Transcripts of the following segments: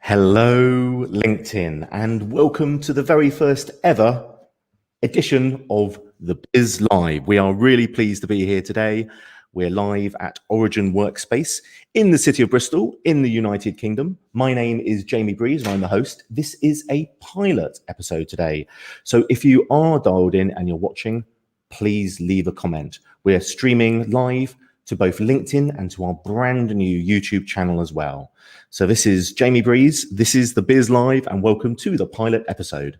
Hello, LinkedIn, and welcome to the very first ever edition of The Biz Live. We are really pleased to be here today. We're live at Origin Workspace in the city of Bristol, in the United Kingdom. My name is Jamie Breeze, and I'm the host. This is a pilot episode today. So if you are dialed in and you're watching, please leave a comment. We're streaming live to both LinkedIn and to our brand new YouTube channel as well. So this is Jamie Breeze, this is The Biz Live, and welcome to the pilot episode.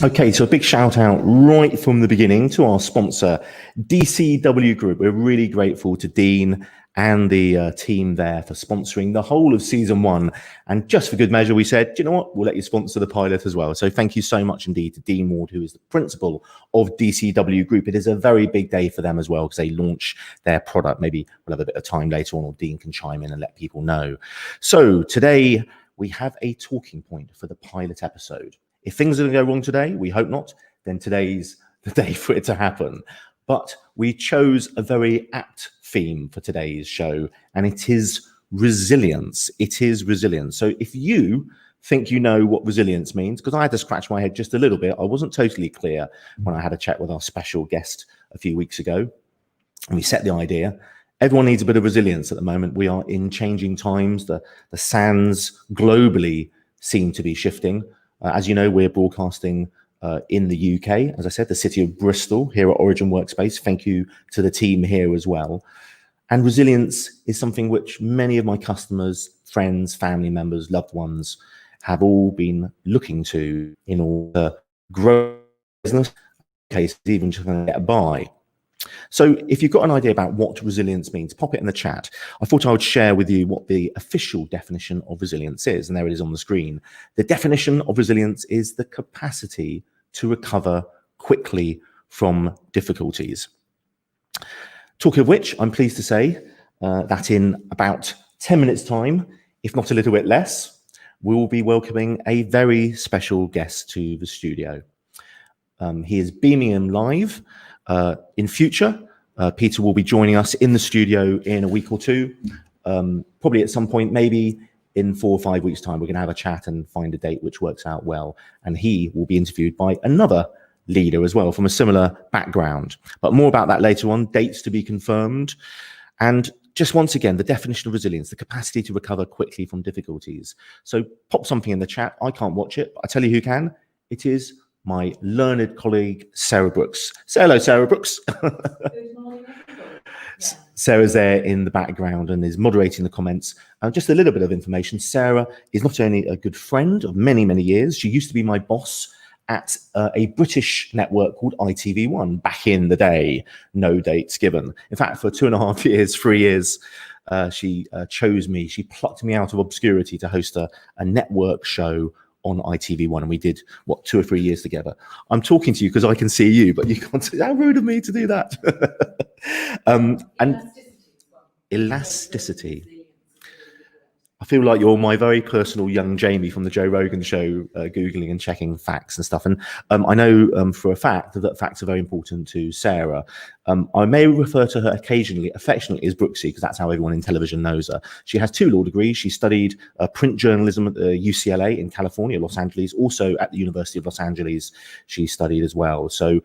Okay, so a big shout out right from the beginning to our sponsor, DCW Group. We're really grateful to Dean and the team there for sponsoring the whole of season one. And just for good measure, we said, do you know what? We'll let you sponsor the pilot as well. So thank you so much indeed to Dean Ward, who is the principal of DCW Group. It is a very big day for them as well because they launch their product. Maybe we'll have a bit of time later on, or Dean can chime in and let people know. So today we have a talking point for the pilot episode. If things are going to go wrong today, we hope not, then today's the day for it to happen. But we chose a very apt theme for today's show, and it is resilience. It is resilience. So if you think you know what resilience means, because I had to scratch my head just a little bit, I wasn't totally clear when I had a chat with our special guest a few weeks ago, and we set the idea. Everyone needs a bit of resilience at the moment. We are in changing times. The sands globally seem to be shifting. As you know, we're broadcasting in the UK, as I said, the city of Bristol here at Origin Workspace. Thank you to the team here as well. And resilience is something which many of my customers, friends, family members, loved ones have all been looking to in order to grow business, in case even just going to get by. So if you've got an idea about what resilience means, pop it in the chat. I thought I would share with you what the official definition of resilience is, and there it is on the screen. The definition of resilience is the capacity to recover quickly from difficulties. Talking of which, I'm pleased to say that in about 10 minutes time, if not a little bit less, we will be welcoming a very special guest to the studio. He is beaming him live. In future, Peter will be joining us in the studio in a week or two, probably at some point, maybe in 4 or 5 weeks' time. We're going to have a chat and find a date which works out well. And he will be interviewed by another leader as well from a similar background. But more about that later on, dates to be confirmed. And just once again, the definition of resilience, the capacity to recover quickly from difficulties. So pop something in the chat. I can't watch it, but I tell you who can. It is my learned colleague, Sarah Brooks. Say hello, Sarah Brooks. Good morning, everybody. Yeah. Sarah's there in the background and is moderating the comments. Just a little bit of information. Sarah is not only a good friend of many, many years, she used to be my boss at a British network called ITV1 back in the day. No dates given. In fact, for 2.5 years, 3 years, she chose me. She plucked me out of obscurity to host a network show on ITV1, and we did 2 or 3 years together. I'm talking to you because I can see you, but you can't. How rude of me to do that. And elasticity. I feel like you're my very personal young Jamie from the Joe Rogan show, Googling and checking facts and stuff. And I know for a fact that facts are very important to Sarah. I may refer to her occasionally, affectionately, as Brooksy, because that's how everyone in television knows her. She has 2 law degrees. She studied print journalism at UCLA in California, Los Angeles. Also at the University of Los Angeles, she studied as well. So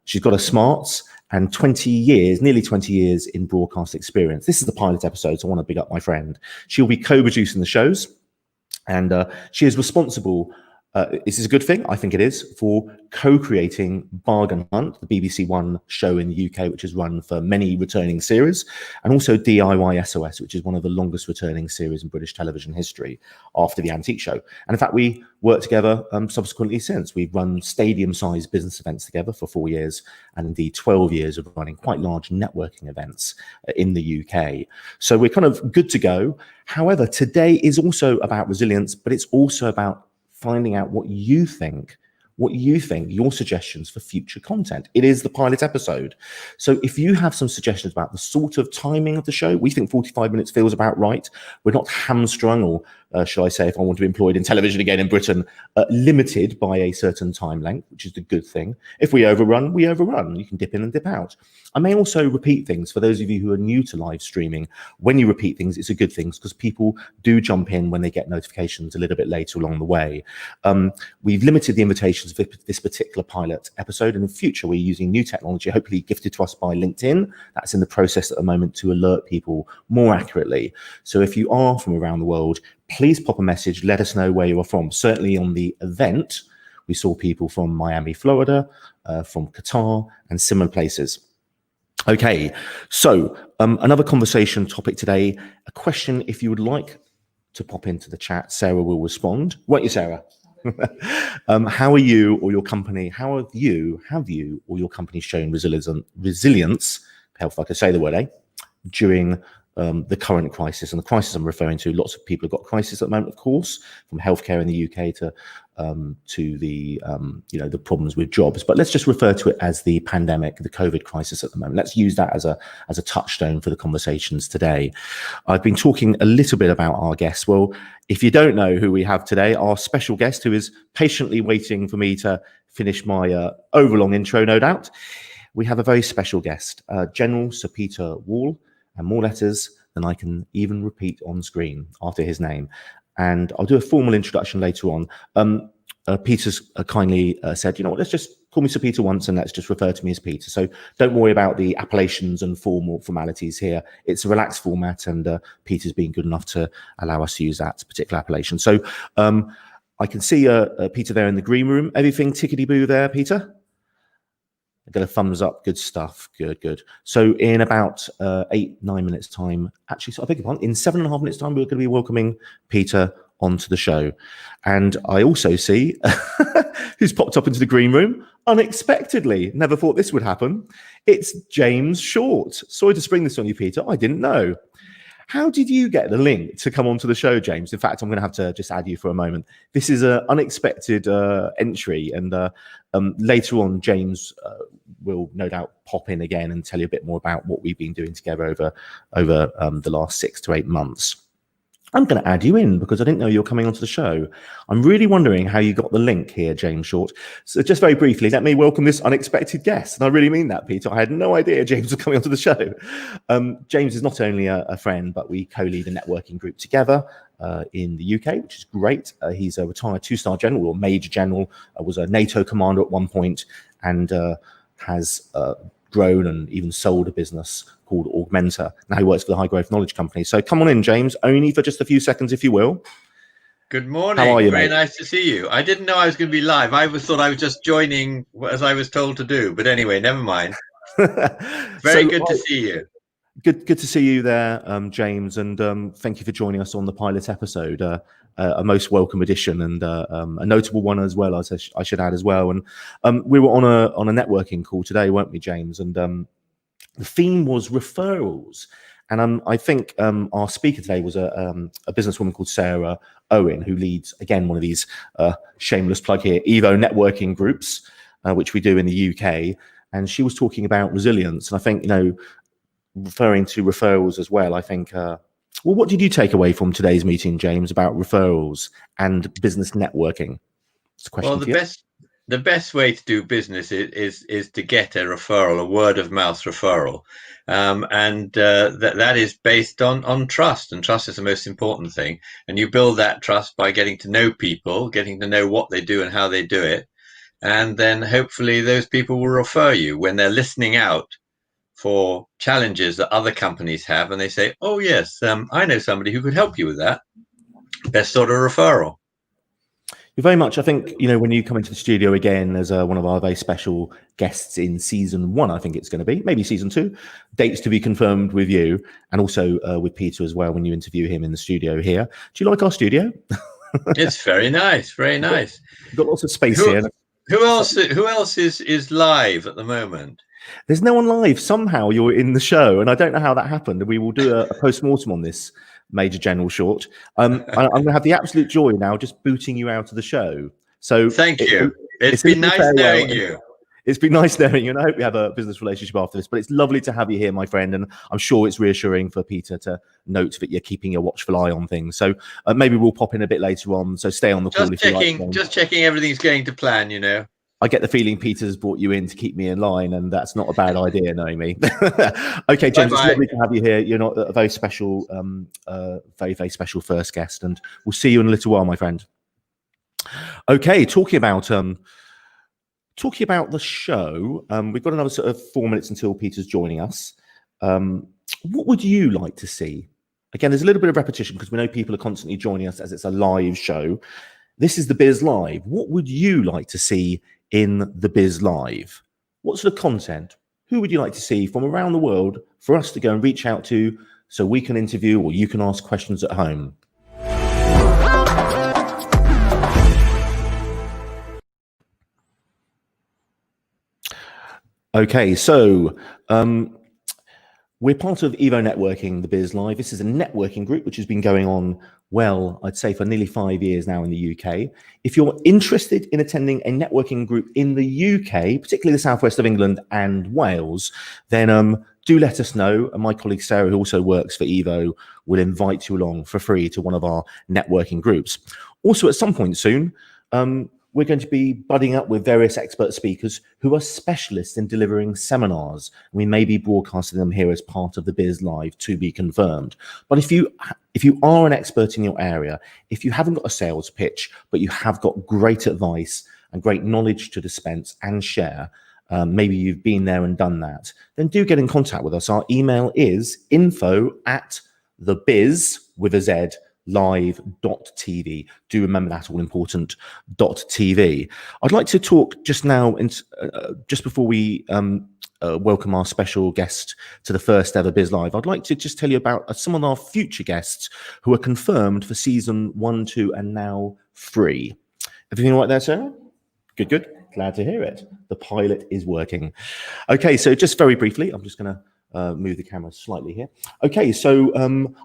she's got her smarts and 20 years, nearly 20 years in broadcast experience. This is the pilot episode, so I want to big up my friend. She'll be co-producing the shows, and she is responsible, this is a good thing, I think it is, for co-creating Bargain Hunt, the BBC One show in the UK, which has run for many returning series, and also DIY SOS, which is one of the longest returning series in British television history after The Antique Show. And in fact, we worked together subsequently since. We've run stadium-sized business events together for 4 years, and indeed 12 years of running quite large networking events in the UK. So we're kind of good to go. However, today is also about resilience, but it's also about finding out what you think, your suggestions for future content. It is the pilot episode. So if you have some suggestions about the sort of timing of the show, we think 45 minutes feels about right. We're not hamstrung or shall I say, if I want to be employed in television again in Britain, limited by a certain time length, which is the good thing. If we overrun, we overrun. You can dip in and dip out. I may also repeat things. For those of you who are new to live streaming, when you repeat things, it's a good thing because people do jump in when they get notifications a little bit later along the way. We've limited the invitations for this particular pilot episode, and in future we're using new technology, hopefully gifted to us by LinkedIn. That's in the process at the moment to alert people more accurately. So if you are from around the world, please pop a message, let us know where you are from. Certainly on the event, we saw people from Miami, Florida, from Qatar, and similar places. Okay, so another conversation topic today, a question if you would like to pop into the chat, Sarah will respond. Won't you, Sarah? How are you or your company, have you or your company shown resilience, if I could say the word, during the current crisis? And the crisis I'm referring to, lots of people have got crisis at the moment, of course, from healthcare in the UK to the the problems with jobs. But let's just refer to it as the pandemic, the COVID crisis at the moment. Let's use that as a touchstone for the conversations today. I've been talking a little bit about our guests. Well, if you don't know who we have today, our special guest, who is patiently waiting for me to finish my overlong intro, no doubt, we have a very special guest, General Sir Peter Wall, and more letters than I can even repeat on screen after his name. And I'll do a formal introduction later on. Peter's kindly said, you know what, let's just call me Sir Peter once and let's just refer to me as Peter. So don't worry about the appellations and formal formalities here. It's a relaxed format, and Peter's been good enough to allow us to use that particular appellation. So I can see Peter there in the green room. Everything tickety-boo there, Peter? I got a thumbs up. Good stuff. Good. So in about 8-9 minutes time, actually, so I beg your pardon, in 7.5 minutes time, we're going to be welcoming Peter onto the show. And I also see who's popped up into the green room unexpectedly. Never thought this would happen. It's James Short. Sorry to spring this on you, Peter. I didn't know. How did you get the link to come onto the show, James? In fact, I'm going to have to just add you for a moment. This is an unexpected entry, and later on, James will no doubt pop in again and tell you a bit more about what we've been doing together over the last 6 to 8 months. I'm going to add you in because I didn't know you were coming onto the show. I'm really wondering how you got the link here, James Short. So just very briefly, let me welcome this unexpected guest. And I really mean that, Peter. I had no idea James was coming onto the show. James is not only a friend, but we co-lead a networking group together in the UK, which is great. He's a retired 2-star general or major general, was a NATO commander at one point, and has grown and even sold a business called Augmenta. Now he works for the High Growth Knowledge Company. So come on in, James, only for just a few seconds, if you will. Good morning. How are you, Very mate? nice to see you. I didn't know I was going to be live. I thought I was just joining as I was told to do. But anyway, never mind. Very good to see you. Good to see you there, James, and thank you for joining us on the pilot episode. A most welcome addition, and a notable one as well, as I should add as well. And we were on a networking call today, weren't we, James? And the theme was referrals. And I think our speaker today was a businesswoman called Sarah Owen, who leads, again, one of these shameless plug here, Evo networking groups, which we do in the UK. And she was talking about resilience. And I think, referring to referrals as well, I think, well, what did you take away from today's meeting, James, about referrals and business networking? It's a question. Well, the best way to do business is to get a referral, a word of mouth referral. And that is based on trust, and trust is the most important thing. And you build that trust by getting to know people, getting to know what they do and how they do it. And then hopefully those people will refer you when they're listening out for challenges that other companies have, and they say, oh yes, I know somebody who could help you with that. Best sort of referral. You're very much, I think, when you come into the studio again as one of our very special guests in season 1, I think it's going to be, maybe season 2, dates to be confirmed with you, and also with Peter as well when you interview him in the studio here. Do you like our studio? It's very nice, very nice. We've got lots of space here. Who else is live at the moment? There's no one live. Somehow you're in the show, and I don't know how that happened. We will do a post-mortem on this, Major General Short. I'm going to have the absolute joy now just booting you out of the show. So thank you. It's been nice knowing you. It's been nice knowing you, and I hope we have a business relationship after this. But it's lovely to have you here, my friend, and I'm sure it's reassuring for Peter to note that you're keeping a watchful eye on things. So maybe we'll pop in a bit later on. So stay on the call if you like. Just checking everything's going to plan, you know. I get the feeling Peter's brought you in to keep me in line, and that's not a bad idea, knowing me. Okay, James, Bye-bye. It's lovely to have you here. You're not a very special, very, very special first guest, and we'll see you in a little while, my friend. Okay, talking about the show, we've got another sort of 4 minutes until Peter's joining us. What would you like to see? Again, there's a little bit of repetition because we know people are constantly joining us as it's a live show. This is the Biz Live. What would you like to see in the Biz Live? What sort of content? Who would you like to see from around the world for us to go and reach out to so we can interview or you can ask questions at home? Okay, so we're part of Evo Networking, the Biz Live. This is a networking group which has been going on, well, I'd say for nearly 5 years now in the UK. If you're interested in attending a networking group in the UK, particularly the southwest of England and Wales, then do let us know. And my colleague Sarah, who also works for Evo, will invite you along for free to one of our networking groups. Also, at some point soon, we're going to be budding up with various expert speakers who are specialists in delivering seminars. We may be broadcasting them here as part of the Biz Live, to be confirmed. But if you are an expert in your area, if you haven't got a sales pitch, but you have got great advice and great knowledge to dispense and share, maybe you've been there and done that, then do get in contact with us. Our email is info@thebiz with a Z live.tv. Do remember that all important .tv. I'd like to talk just now, just before we welcome our special guest to the first ever Biz Live. I'd like to just tell you about some of our future guests who are confirmed for season 1, 2, and now 3. Everything right there, Sarah? Good, good. Glad to hear it. The pilot is working. Okay, so just very briefly, I'm just going to move the camera slightly here. Okay, so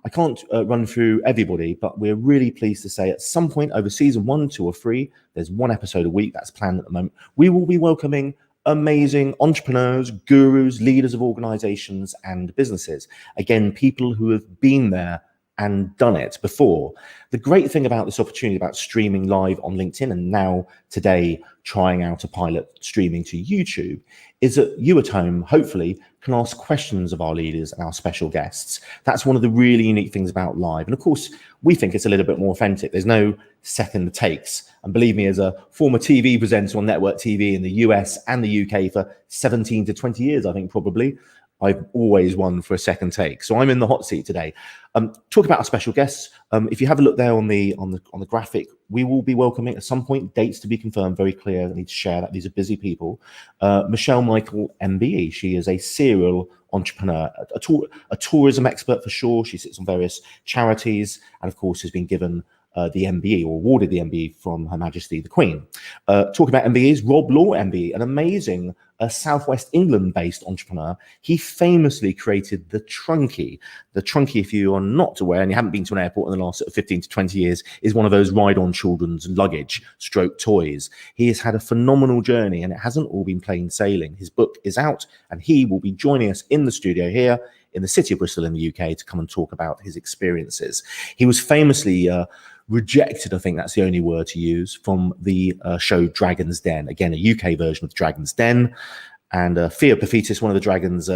I can't run through everybody, but we're really pleased to say at some point over season 1, 2, or 3, there's 1 episode a week that's planned at the moment. We will be welcoming amazing entrepreneurs, gurus, leaders of organizations and businesses. Again, people who have been there and done it before. The great thing about this opportunity about streaming live on LinkedIn and now today trying out a pilot streaming to YouTube is that you at home hopefully can ask questions of our leaders and our special guests. That's one of the really unique things about live. And of course, we think it's a little bit more authentic. There's no second takes. And believe me, as a former TV presenter on network TV in the US and the UK for 17 to 20 years, I think probably, I've always won for a second take. So I'm in the hot seat today. Talk about our special guests. If you have a look there on the graphic, we will be welcoming at some point, dates to be confirmed, very clear. I need to share that. These are busy people. Michelle Michael, MBE. She is a serial entrepreneur, a tourism expert for sure. She sits on various charities and of course has been given the MBE or awarded the MBE from Her Majesty the Queen. Talking about MBEs, Rob Law MBE, an amazing Southwest England-based entrepreneur. He famously created the Trunkie. The Trunkie, if you are not aware and you haven't been to an airport in the last 15 to 20 years, is one of those ride-on children's luggage stroke toys. He has had a phenomenal journey and it hasn't all been plain sailing. His book is out and he will be joining us in the studio here in the city of Bristol in the UK to come and talk about his experiences. He was famously rejected, I think that's the only word to use, from the show Dragon's Den. Again, a UK version of Dragon's Den. And Theo Paphitis, one of the dragons,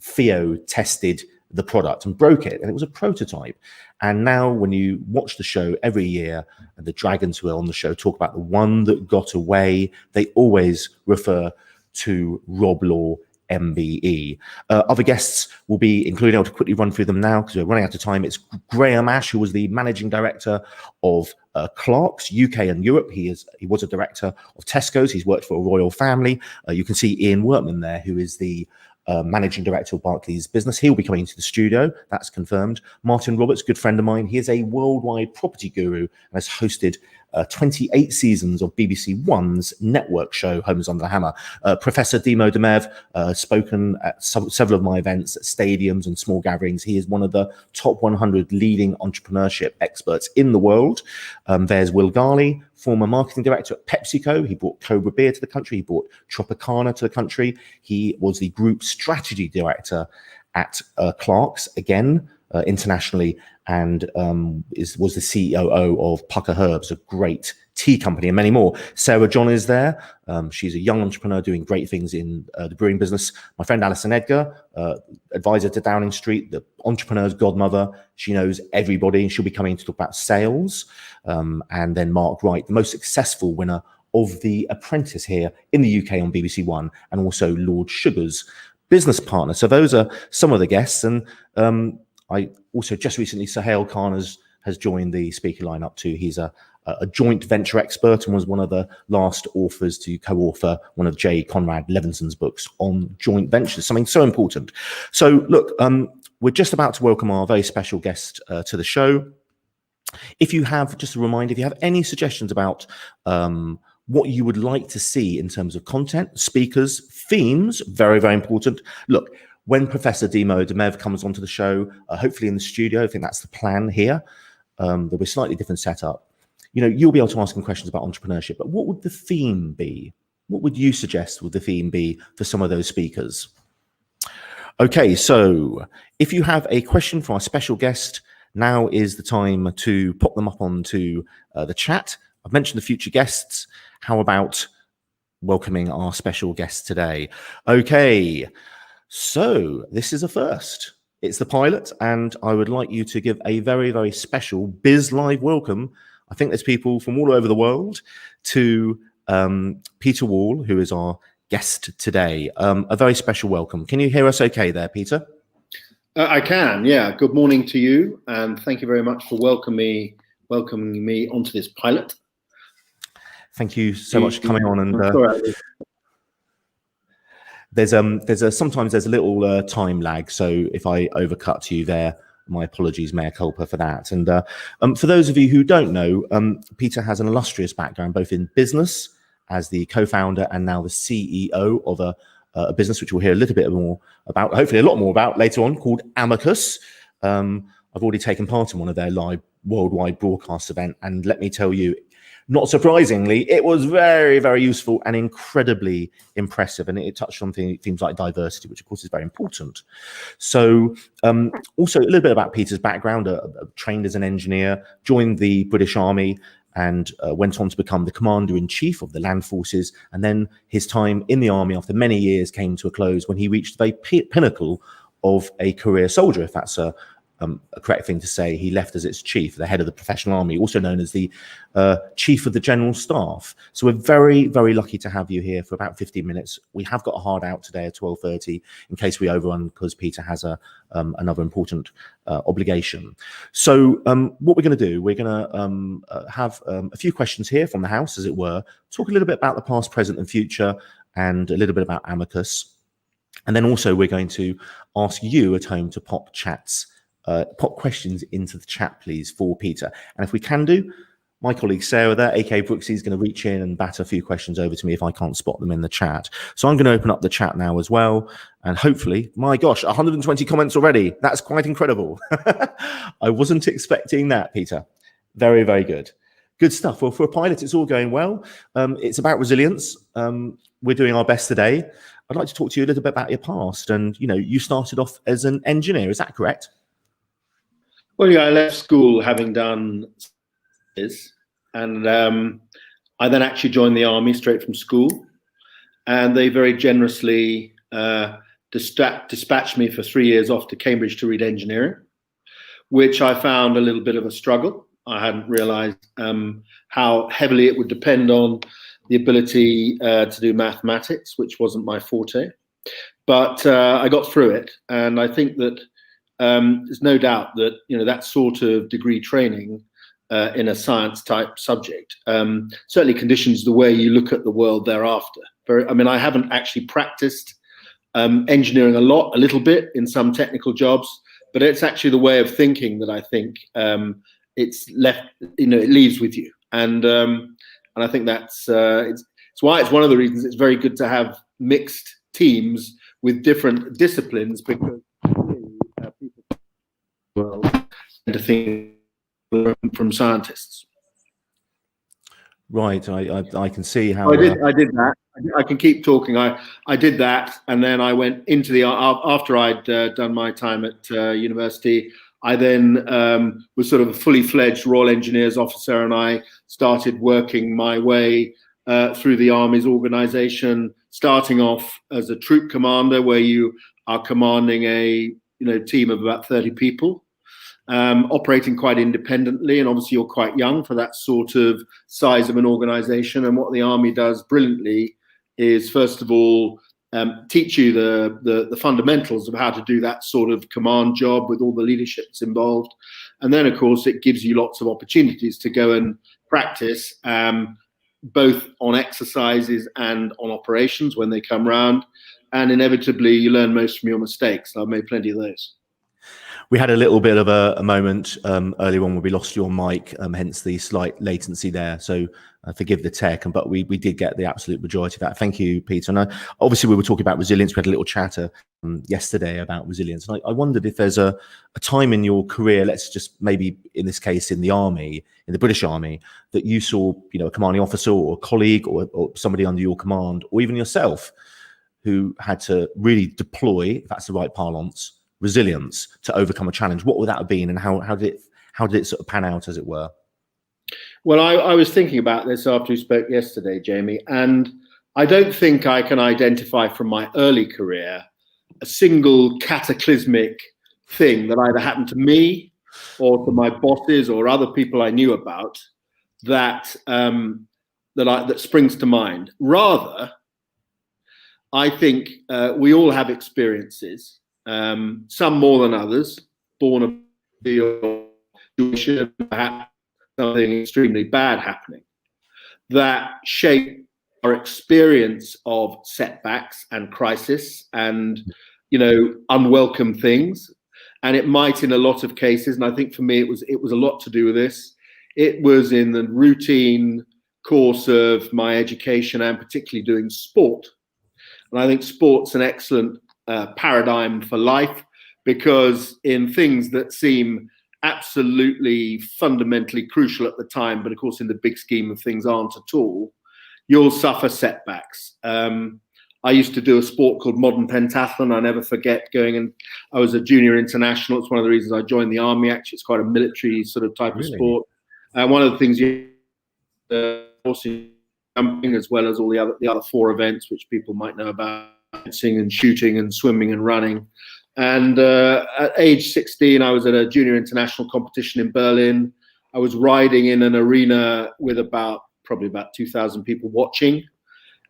Theo tested the product and broke it. And it was a prototype. And now when you watch the show every year, and the dragons who are on the show talk about the one that got away, they always refer to Rob Law MBE. Other guests will be included. I'll quickly run through them now because we're running out of time. It's Graham Ash, who was the managing director of Clarks UK and Europe. He was a director of Tesco's. He's worked for a royal family. You can see Ian Wortman there, who is the managing director of Barclays Business. He'll be coming to the studio. That's confirmed. Martin Roberts, good friend of mine. He is a worldwide property guru and has hosted 28 seasons of BBC One's network show, Homes Under the Hammer. Professor Dimo Demev spoken at several of my events at stadiums and small gatherings. He is one of the top 100 leading entrepreneurship experts in the world. There's Will Garley, former marketing director at PepsiCo. He brought Cobra Beer to the country. He brought Tropicana to the country. He was the group strategy director at Clark's, again, internationally, and was the COO of Pucker Herbs, a great tea company, and many more. Sarah John is there. She's a young entrepreneur doing great things in the brewing business. My friend Alison Edgar, advisor to Downing Street, the entrepreneur's godmother. She knows everybody, and she'll be coming to talk about sales. And then Mark Wright, the most successful winner of The Apprentice here in the UK on BBC One, and also Lord Sugar's business partner. So those are some of the guests. And I also just recently, Sohail Khan has joined the speaker lineup too. He's a joint venture expert and was one of the last authors to co-author one of J. Conrad Levinson's books on joint ventures, something so important. So look, we're just about to welcome our very special guest to the show. If you have, just a reminder, if you have any suggestions about what you would like to see in terms of content, speakers, themes, very, very important. Look, when Professor Dimo Demev comes onto the show, hopefully in the studio, I think that's the plan here. There'll be a slightly different setup. You'll be able to ask him questions about entrepreneurship, but what would the theme be? What would you suggest would the theme be for some of those speakers? Okay, so if you have a question for our special guest, now is the time to pop them up onto the chat. I've mentioned the future guests. How about welcoming our special guest today? Okay, so this is a first. It's the pilot, and I would like you to give a very, very special Biz Live welcome. I think there's people from all over the world to Peter Wall, who is our guest today. A very special welcome. Can you hear us okay there, Peter? I can, yeah. Good morning to you, and thank you very much for welcoming me onto this pilot. Thank you so much for coming on. And sometimes there's a little time lag, so if I overcut you there, my apologies, mea culpa for that. And for those of you who don't know, Peter has an illustrious background both in business as the co-founder and now the CEO of a business which we'll hear a little bit more about, hopefully a lot more about later on, called Amicus. I've already taken part in one of their live worldwide broadcast event, and let me tell you, not surprisingly, it was very, very useful and incredibly impressive. And it touched on themes like diversity, which of course is very important. So also a little bit about Peter's background, trained as an engineer, joined the British Army, and went on to become the Commander-in-Chief of the Land Forces. And then his time in the army after many years came to a close when he reached the very pinnacle of a career soldier, if that's a correct thing to say. He left as its chief, the head of the professional army, also known as the chief of the general staff. So we're very, very lucky to have you here for about 15 minutes. We have got a hard out today at 12:30 in case we overrun because Peter has another important obligation. So what we're going to do, we're going to have a few questions here from the house, as it were, talk a little bit about the past, present and future, and a little bit about Amicus. And then also we're going to ask you at home to pop questions into the chat, please, for Peter. And if we can do, my colleague Sarah there, aka Brooksy, is going to reach in and bat a few questions over to me if I can't spot them in the chat. So I'm going to open up the chat now as well. And hopefully, my gosh, 120 comments already. That's quite incredible. I wasn't expecting that, Peter. Very, very good. Good stuff. Well, for a pilot, it's all going well. It's about resilience. We're doing our best today. I'd like to talk to you a little bit about your past. And, you started off as an engineer. Is that correct? Well, yeah, I left school having done this, and I then actually joined the army straight from school, and they very generously dispatched me for 3 years off to Cambridge to read engineering, which I found a little bit of a struggle. I hadn't realized how heavily it would depend on the ability to do mathematics, which wasn't my forte, but I got through it, and I think that there's no doubt that that sort of degree training in a science type subject certainly conditions the way you look at the world thereafter. I haven't actually practiced engineering a little bit in some technical jobs, but it's actually the way of thinking that I think it leaves with you. and I think that's it's why it's one of the reasons it's very good to have mixed teams with different disciplines, because people well tend to think from scientists. Right. I can see how. I did that. I can keep talking. I did that, and then I went into the after I'd done my time at university. I then was sort of a fully fledged Royal Engineers officer, and I started working my way through the Army's organisation, starting off as a troop commander, where you are commanding a team of about 30 people. Operating quite independently, and obviously you're quite young for that sort of size of an organization. And what the Army does brilliantly is, first of all, teach you the fundamentals of how to do that sort of command job with all the leadership that's involved. And then, of course, it gives you lots of opportunities to go and practice, both on exercises and on operations when they come round. And inevitably, you learn most from your mistakes. I've made plenty of those. We had a little bit of a moment earlier on where we lost your mic, hence the slight latency there. So forgive the tech, but we did get the absolute majority of that. Thank you, Peter. And obviously we were talking about resilience. We had a little chatter yesterday about resilience. And I wondered if there's a time in your career, let's just maybe in this case in the Army, in the British Army, that you saw a commanding officer or a colleague or somebody under your command, or even yourself, who had to really deploy, if that's the right parlance, resilience to overcome a challenge. What would that have been, and how did it sort of pan out, as it were? Well, I was thinking about this after we spoke yesterday, Jamie, and I don't think I can identify from my early career a single cataclysmic thing that either happened to me or to my bosses or other people I knew about that that springs to mind. Rather, I think we all have experiences. Some more than others, born of the situation, perhaps something extremely bad happening, that shape our experience of setbacks and crisis and unwelcome things. And it might, in a lot of cases, and I think for me it was a lot to do with this. It was in the routine course of my education, and particularly doing sport. And I think sport's an excellent paradigm for life, because in things that seem absolutely fundamentally crucial at the time, but of course in the big scheme of things aren't at all, you'll suffer setbacks. I used to do a sport called modern pentathlon. I never forget going, and I was a junior international. It's one of the reasons I joined the Army. Actually, it's quite a military sort of type of sport. One of the things jumping, as well as all the other four events which people might know about, dancing and shooting and swimming and running. And at age 16, I was at a junior international competition in Berlin. I was riding in an arena with probably about 2,000 people watching.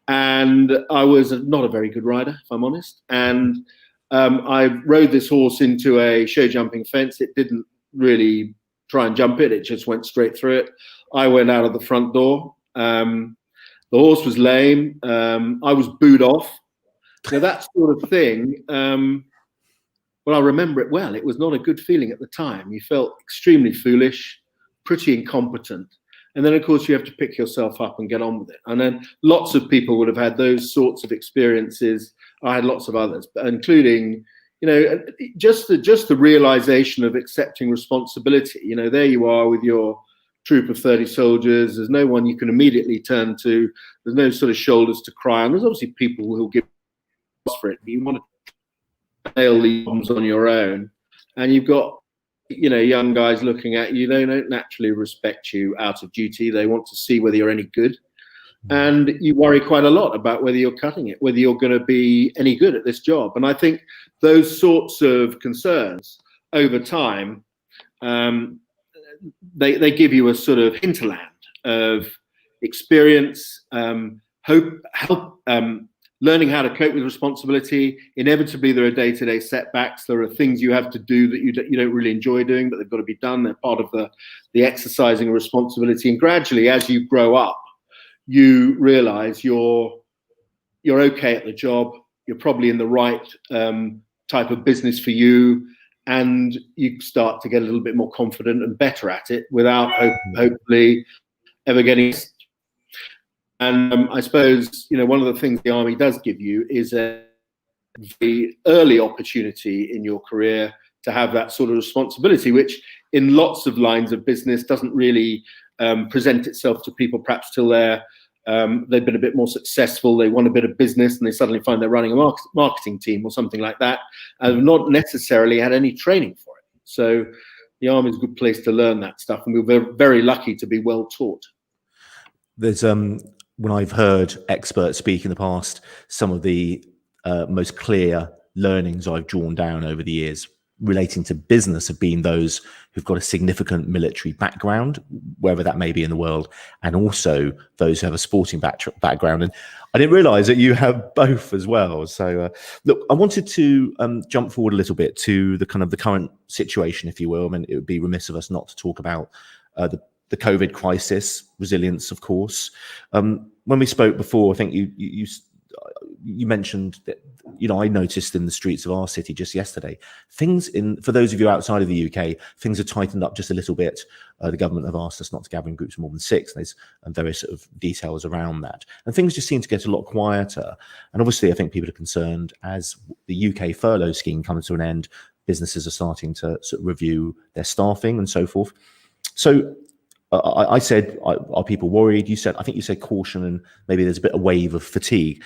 And I was not a very good rider, if I'm honest. And I rode this horse into a show jumping fence. It didn't really try and jump it. It just went straight through it. I went out of the front door. The horse was lame. I was booed off. Now, that sort of thing, well, I remember it well. It was not a good feeling at the time. You felt extremely foolish, pretty incompetent. And then, of course, you have to pick yourself up and get on with it. And then lots of people would have had those sorts of experiences. I had lots of others, but including, just the realization of accepting responsibility. There you are with your troop of 30 soldiers. There's no one you can immediately turn to. There's no sort of shoulders to cry on. There's obviously people who will give for it, but you want to nail these problems on your own, and you've got young guys looking at you. They don't naturally respect you out of duty. They want to see whether you're any good, and you worry quite a lot about whether you're cutting it, whether you're going to be any good at this job. And I think those sorts of concerns over time, they give you a sort of hinterland of experience, help, learning how to cope with responsibility. Inevitably, there are day-to-day setbacks. There are things you have to do that you don't really enjoy doing, but they've got to be done. They're part of the exercising of responsibility. And gradually, as you grow up, you realize you're okay at the job. You're probably in the right type of business for you, and you start to get a little bit more confident and better at it without hopefully ever getting. And I suppose, one of the things the army does give you is a very early opportunity in your career to have that sort of responsibility, which in lots of lines of business doesn't really present itself to people perhaps till they've been a bit more successful, they want a bit of business, and they suddenly find they're running a marketing team or something like that, and have not necessarily had any training for it. So the army is a good place to learn that stuff, and we're very, very lucky to be well taught. There's when I've heard experts speak in the past, some of the most clear learnings I've drawn down over the years relating to business have been those who've got a significant military background, wherever that may be in the world, and also those who have a sporting background. And I didn't realize that you have both as well. So look, I wanted to jump forward a little bit to the kind of the current situation, if you will. I mean, it would be remiss of us not to talk about the COVID crisis, resilience, of course. When we spoke before, I think you mentioned that, I noticed in the streets of our city just yesterday, for those of you outside of the UK, things have tightened up just a little bit. The government have asked us not to gather in groups of more than 6. There's various sort of details around that. And things just seem to get a lot quieter. And obviously, I think people are concerned as the UK furlough scheme comes to an end, businesses are starting to sort of review their staffing and so forth. So I said, are people worried? I think you said caution, and maybe there's a bit of wave of fatigue.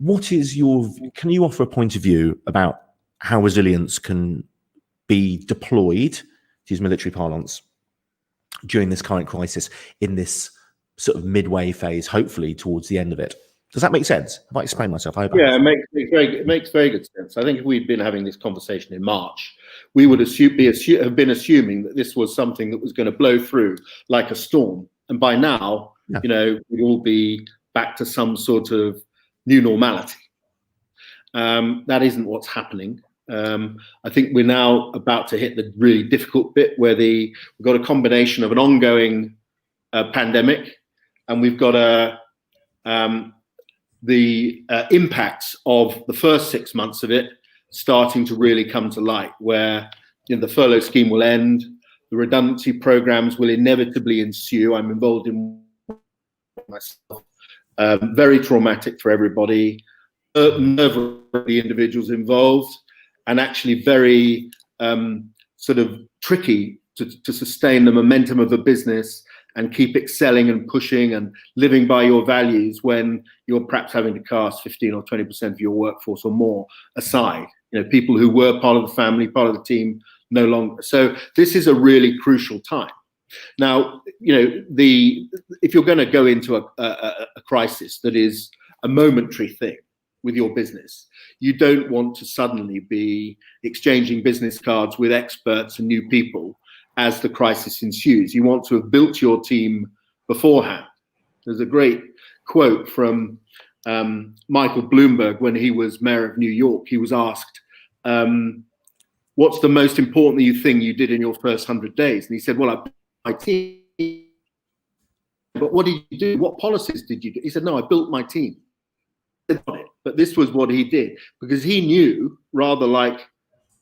Can you offer a point of view about how resilience can be deployed, to use military parlance, during this current crisis in this sort of midway phase, hopefully towards the end of it? Does that make sense? Have I explained myself? It makes very good sense. I think if we'd been having this conversation in March, we would have been assuming that this was something that was going to blow through like a storm. And by now, we'd all be back to some sort of new normality. That isn't what's happening. I think we're now about to hit the really difficult bit where we've got a combination of an ongoing pandemic, and we've got the impacts of the first 6 months of it starting to really come to light, where the furlough scheme will end, the redundancy programs will inevitably ensue. I'm involved in myself. Very traumatic for everybody, nerve for the individuals involved, and actually very sort of tricky to sustain the momentum of the business and keep excelling and pushing and living by your values when you're perhaps having to cast 15 or 20% of your workforce or more aside. People who were part of the family, part of the team, no longer. So this is a really crucial time. Now, if you're going to go into a crisis that is a momentary thing with your business, you don't want to suddenly be exchanging business cards with experts and new people as the crisis ensues. You want to have built your team beforehand. There's a great quote from Michael Bloomberg when he was mayor of New York. He was asked, what's the most important thing you did in your first 100 days? And he said, well, I built my team. But what did you do? What policies did you do? He said, no, I built my team. But this was what he did, because he knew, rather like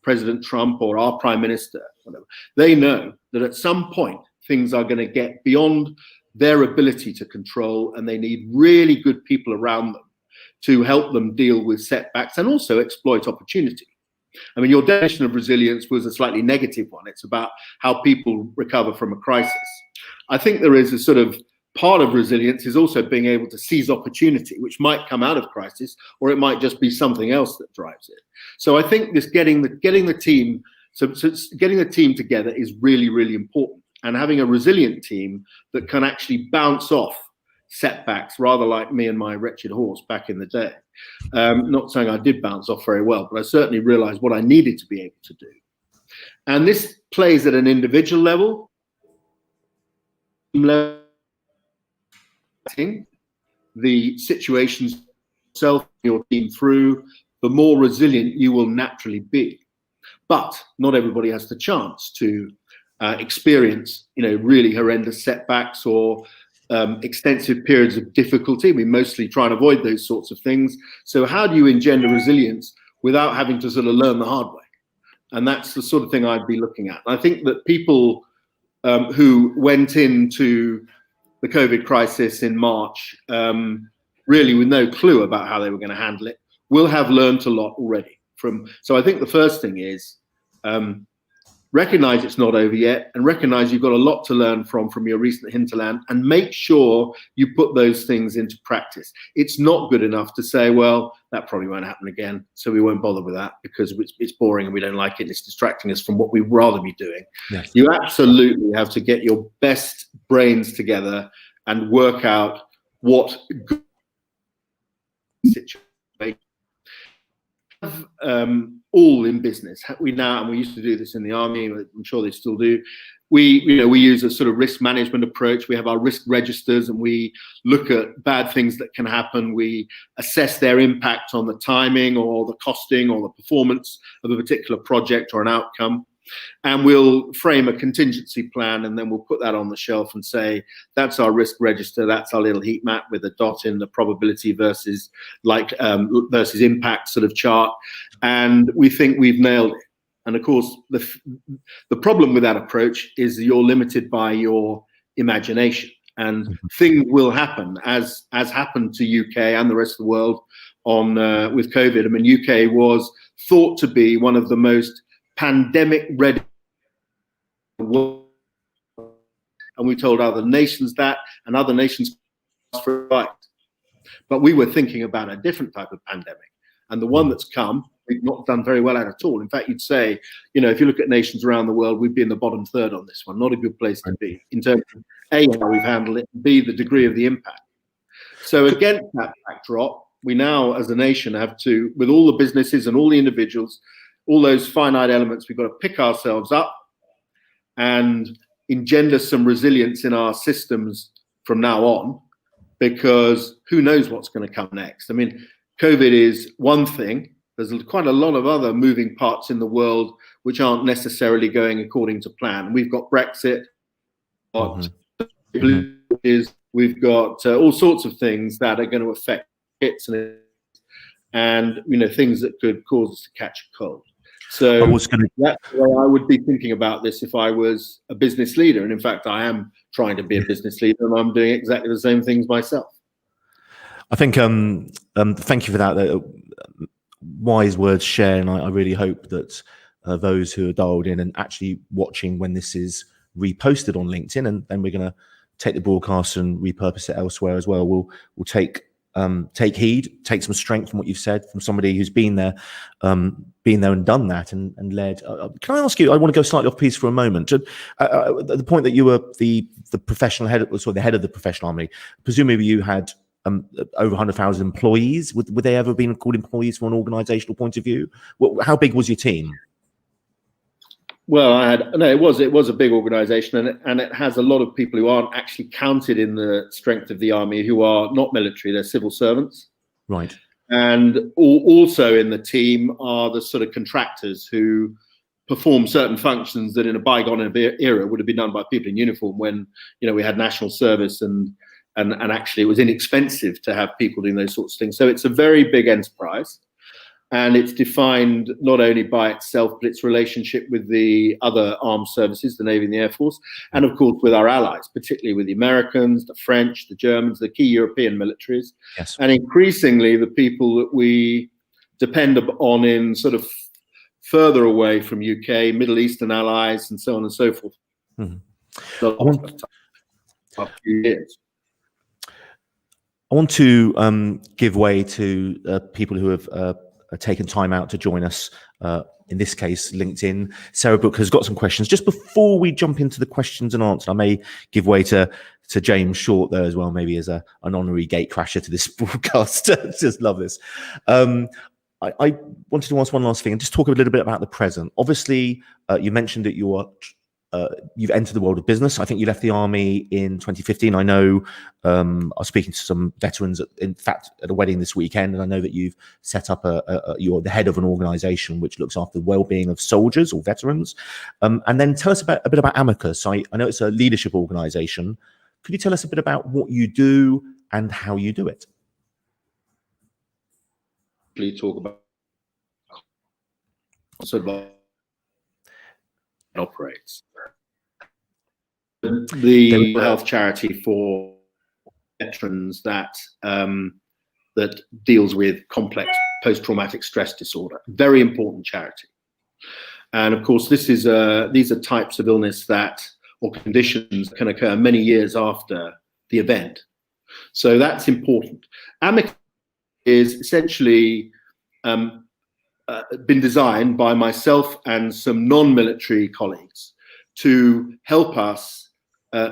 President Trump or our prime minister, whatever, they know that at some point things are going to get beyond their ability to control, and they need really good people around them to help them deal with setbacks and also exploit opportunity. I mean, your definition of resilience was a slightly negative one. It's about how people recover from a crisis. I think there is a sort of part of resilience is also being able to seize opportunity, which might come out of crisis, or it might just be something else that drives it. So I think this getting the team together is really, really important, and having a resilient team that can actually bounce off setbacks, rather like me and my wretched horse back in the day. Not saying I did bounce off very well, but I certainly realized what I needed to be able to do. And this plays at an individual level, the situations yourself, your team through, the more resilient you will naturally be. But not everybody has the chance to experience, really horrendous setbacks or extensive periods of difficulty. We mostly try and avoid those sorts of things. So how do you engender resilience without having to sort of learn the hard way? And that's the sort of thing I'd be looking at. I think that people who went into the COVID crisis in March, really with no clue about how they were going to handle it, will have learned a lot already from. So I think the first thing is recognize it's not over yet, and recognize you've got a lot to learn from your recent hinterland, and make sure you put those things into practice. It's not good enough to say, well, that probably won't happen again, so we won't bother with that because it's boring and we don't like it and it's distracting us from what we'd rather be doing. Yes. You absolutely have to get your best brains together and work out what good situation. All in business, we now, and we used to do this in the army, I'm sure they still do, we use a sort of risk management approach. We have our risk registers and we look at bad things that can happen. We assess their impact on the timing or the costing or the performance of a particular project or an outcome. And we'll frame a contingency plan, and then we'll put that on the shelf and say, that's our risk register, that's our little heat map with a dot in the probability versus versus impact sort of chart. And we think we've nailed it. And of course, the problem with that approach is you're limited by your imagination, and things will happen as happened to UK and the rest of the world on with COVID. I mean, UK was thought to be one of the most pandemic ready world, and we told other nations that, and other nations for right. But we were thinking about a different type of pandemic, and the one that's come, we've not done very well at all. In fact, you'd say, if you look at nations around the world, we'd be in the bottom third on this one. Not a good place to be in terms of A, how we've handled it, and B, the degree of the impact. So against that backdrop, we now as a nation have to, with all the businesses and all the individuals, all those finite elements, we've got to pick ourselves up and engender some resilience in our systems from now on, because who knows what's going to come next. I mean, COVID is one thing. There's quite a lot of other moving parts in the world which aren't necessarily going according to plan. We've got Brexit, we've got all sorts of things that are going to affect hits and things that could cause us to catch a cold. So that's the way I would be thinking about this if I was a business leader. And in fact, I am trying to be a business leader, and I'm doing exactly the same things myself. I think, thank you for that. Wise words, Cher, and I really hope that those who are dialed in and actually watching when this is reposted on LinkedIn, and then we're going to take the broadcast and repurpose it elsewhere as well. We'll take heed, take some strength from what you've said from somebody who's been there and done that and led. Can I ask you? I want to go slightly off piece for a moment. The point that you were the professional head, the head of the professional army. Presumably, you had over 100,000 employees. Would they ever been called employees from an organisational point of view? How big was your team? Well, it was a big organisation, and it has a lot of people who aren't actually counted in the strength of the army, who are not military, they're civil servants. Right. And also in the team are the sort of contractors who perform certain functions that in a bygone era would have been done by people in uniform when we had national service and actually it was inexpensive to have people doing those sorts of things. So it's a very big enterprise. And it's defined not only by itself, but its relationship with the other armed services, the Navy and the Air Force, and of course with our allies, particularly with the Americans, the French, the Germans, the key European militaries. Yes. And increasingly the people that we depend on in sort of further away from UK, Middle Eastern allies, and so on and so forth. Mm-hmm. So, a few years. I want to give way to people who have taken time out to join us. In this case, LinkedIn. Sarah Brooke has got some questions. Just before we jump into the questions and answers, I may give way to James Short there as well, maybe as an honorary gatecrasher to this broadcast. Just love this. I wanted to ask one last thing and just talk a little bit about the present. Obviously, you mentioned that you've entered the world of business. I think you left the army in 2015. I know I was speaking to some veterans, in fact, at a wedding this weekend, and I know that you've set up you're the head of an organisation which looks after the well-being of soldiers or veterans. And then tell us a bit about Amicus. I know it's a leadership organisation. Could you tell us a bit about what you do and how you do it? Talk about sort of operates. the health charity for veterans that that deals with complex post-traumatic stress disorder. Very important charity. And of course, these are types of illness that, or conditions, can occur many years after the event. So that's important. Amicus is essentially been designed by myself and some non-military colleagues to help us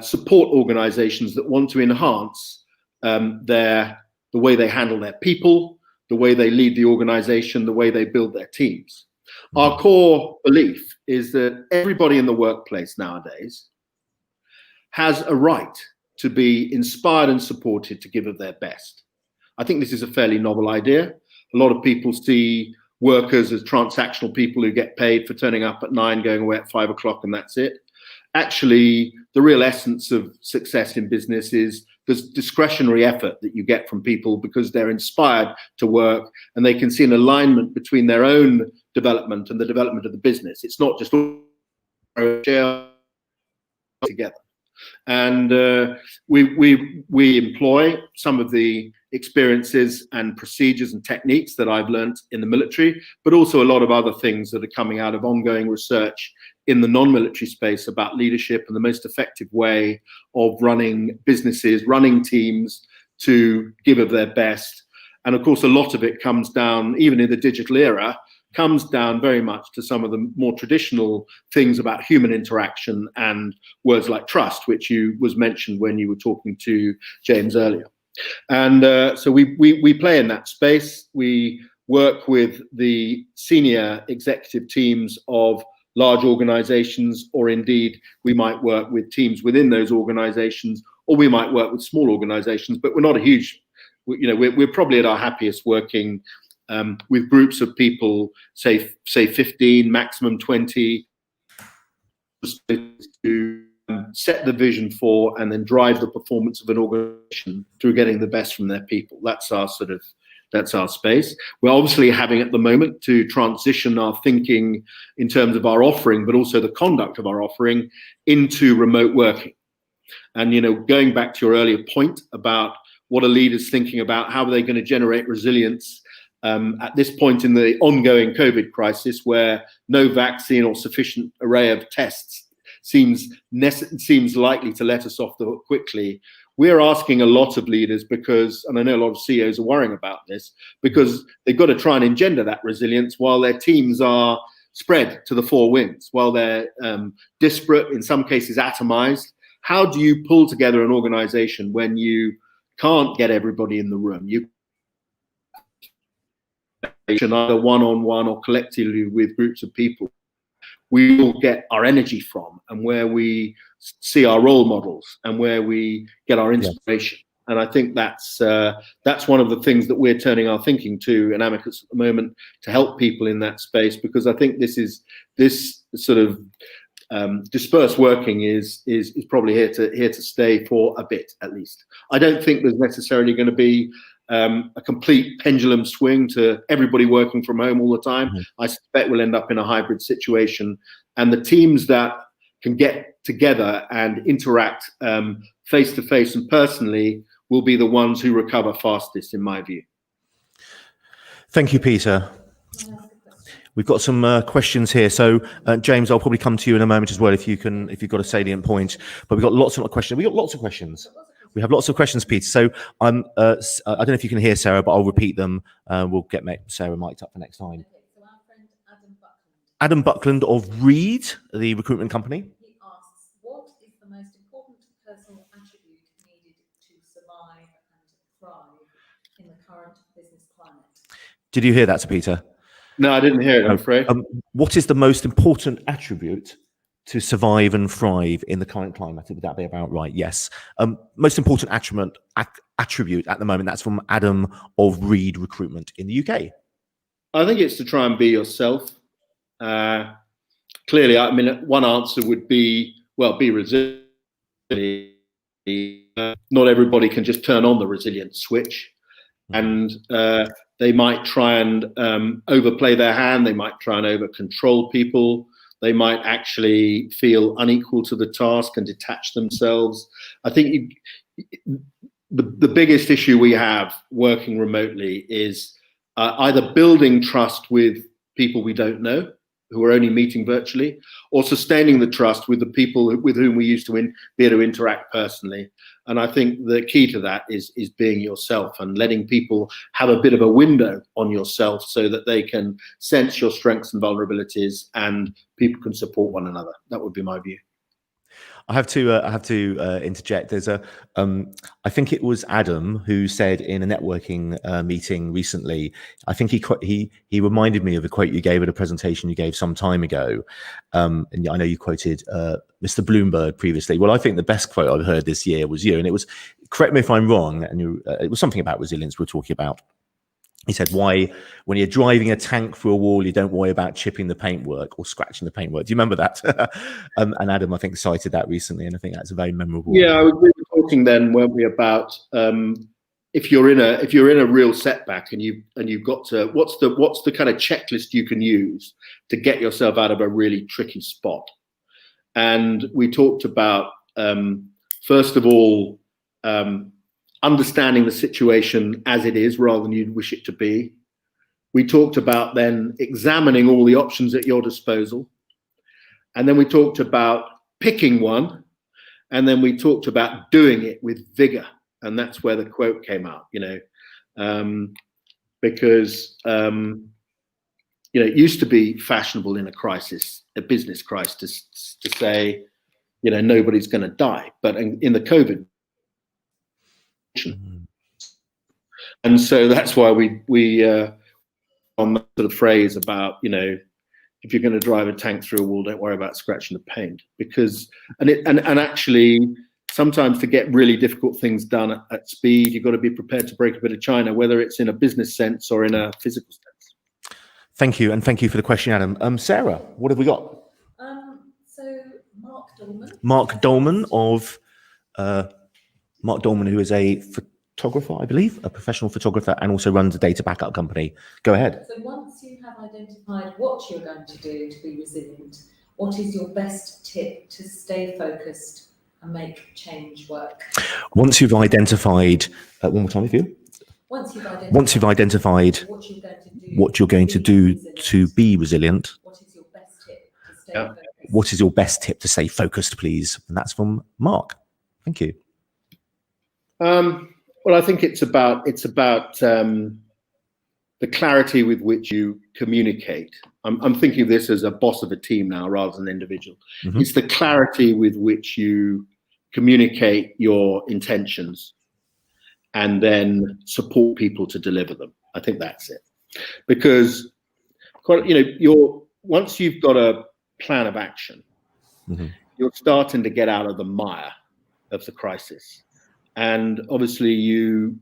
support organizations that want to enhance the way they handle their people, the way they lead the organization, the way they build their teams. Our core belief is that everybody in the workplace nowadays has a right to be inspired and supported to give of their best. I think this is a fairly novel idea. A lot of people see workers as transactional people who get paid for turning up at 9, going away at 5 o'clock, and that's it. Actually, the real essence of success in business is there's discretionary effort that you get from people because they're inspired to work and they can see an alignment between their own development and the development of the business. It's not just all together. And we employ some of the experiences and procedures and techniques that I've learned in the military, but also a lot of other things that are coming out of ongoing research in the non-military space about leadership and the most effective way of running businesses, running teams to give of their best. And of course, a lot of it comes down, even in the digital era, comes down very much to some of the more traditional things about human interaction and words like trust, which was mentioned when you were talking to James earlier. And so we play in that space. We work with the senior executive teams of large organizations, or indeed we might work with teams within those organizations, or we might work with small organizations, but we're not a huge, we're probably at our happiest working with groups of people, say 15, maximum 20, to set the vision for and then drive the performance of an organization through getting the best from their people. That's our space. We're obviously having at the moment to transition our thinking in terms of our offering, but also the conduct of our offering into remote working. And, going back to your earlier point about what are leaders thinking about, how are they going to generate resilience at this point in the ongoing COVID crisis, where no vaccine or sufficient array of tests seems likely to let us off the hook quickly. We're asking a lot of leaders because, and I know a lot of CEOs are worrying about this, because they've got to try and engender that resilience while their teams are spread to the four winds, while they're disparate, in some cases atomized. How do you pull together an organization when you can't get everybody in the room? You either one-on-one or collectively with groups of people we all get our energy from, and where we see our role models and where we get our inspiration. And I think that's one of the things that we're turning our thinking to in Amicus at the moment, to help people in that space, because I think this sort of dispersed working is probably here to stay for a bit, at least. I don't think there's necessarily going to be a complete pendulum swing to everybody working from home all the time. I suspect we'll end up in a hybrid situation, and the teams that can get together and interact face to face and personally will be the ones who recover fastest, in my view. Thank you, Peter. We've got some questions here. So, James, I'll probably come to you in a moment as well if you've got a salient point. But we've got lots of questions. We've got lots of questions. We have lots of questions, Peter. So I don't know if you can hear Sarah, but I'll repeat them. We'll get Sarah mic'd up for next time. Okay, so our friend Adam Buckland of Reed, the recruitment company. he asks, what is the most important personal attribute needed to survive and thrive in the current business climate? Did you hear that, Sir Peter? No, I didn't hear it, I'm afraid. What is the most important attribute to survive and thrive in the current climate? Would that be about right? Yes. Most important attribute at the moment, that's from Adam of Reed Recruitment in the UK. I think it's to try and be yourself. Clearly, I mean, one answer would be, well, be resilient. Not everybody can just turn on the resilience switch. And they might try and overplay their hand. They might try and over control people. They might actually feel unequal to the task and detach themselves. I think the biggest issue we have working remotely is either building trust with people we don't know, who are only meeting virtually, or sustaining the trust with the people with whom we used to be able to interact personally. And I think the key to that is being yourself and letting people have a bit of a window on yourself so that they can sense your strengths and vulnerabilities and people can support one another. That would be my view. I have to interject. There's I think it was Adam who said in a networking meeting recently. I think he reminded me of a quote you gave at a presentation you gave some time ago, and I know you quoted Mr. Bloomberg previously. Well, I think the best quote I've heard this year was you, and it was, correct me if I'm wrong, and it was something about resilience we're talking about. He said, why, when you're driving a tank through a wall, you don't worry about chipping the paintwork or scratching the paintwork. Do you remember that? And Adam, I think, cited that recently, and I think that's a very memorable. Yeah, we were talking then, weren't we, about if you're in a real setback and you've got to, what's the kind of checklist you can use to get yourself out of a really tricky spot? And we talked about first of all, understanding the situation as it is rather than you'd wish it to be. We talked about then examining all the options at your disposal. And then we talked about picking one. And then we talked about doing it with vigor. And that's where the quote came out, because, it used to be fashionable in a business crisis to say, nobody's going to die. But in the COVID, and so that's why we on that sort of phrase about if you're going to drive a tank through a wall, don't worry about scratching the paint, because and actually sometimes to get really difficult things done at speed, you've got to be prepared to break a bit of china, whether it's in a business sense or in a physical sense. Thank you, and thank you for the question, Adam. Sarah, what have we got? So Mark Dolman. Mark Dolman, who is a photographer, I believe, a professional photographer, and also runs a data backup company. Go ahead. So once you have identified what you're going to do to be resilient, what is your best tip to stay focused and make change work? Once you've identified, one more time, if you. Once you've identified what you're going to do to be resilient, what is your best tip to stay focused? What is your best tip to stay focused, please? And that's from Mark. Thank you. Well, I think it's about the clarity with which you communicate. I'm thinking of this as a boss of a team now rather than an individual. Mm-hmm. It's the clarity with which you communicate your intentions and then support people to deliver them. I think that's it. Because once you've got a plan of action, mm-hmm. you're starting to get out of the mire of the crisis. And obviously you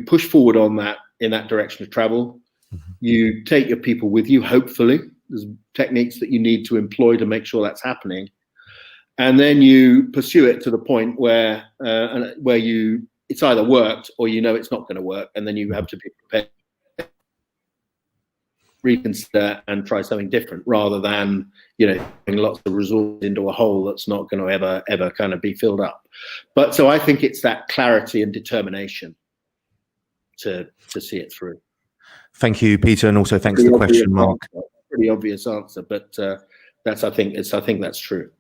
push forward in that direction of travel. Mm-hmm. You take your people with you, hopefully. There's techniques that you need to employ to make sure that's happening. And then you pursue it to the point where it's either worked or it's not going to work. And then you have to be prepared to reconsider and try something different rather than, putting lots of resources into a hole that's not going to ever kind of be filled up. But so I think it's that clarity and determination to see it through. Thank you, Peter, and also thanks for the question, Mark. Pretty obvious answer, but I think that's true.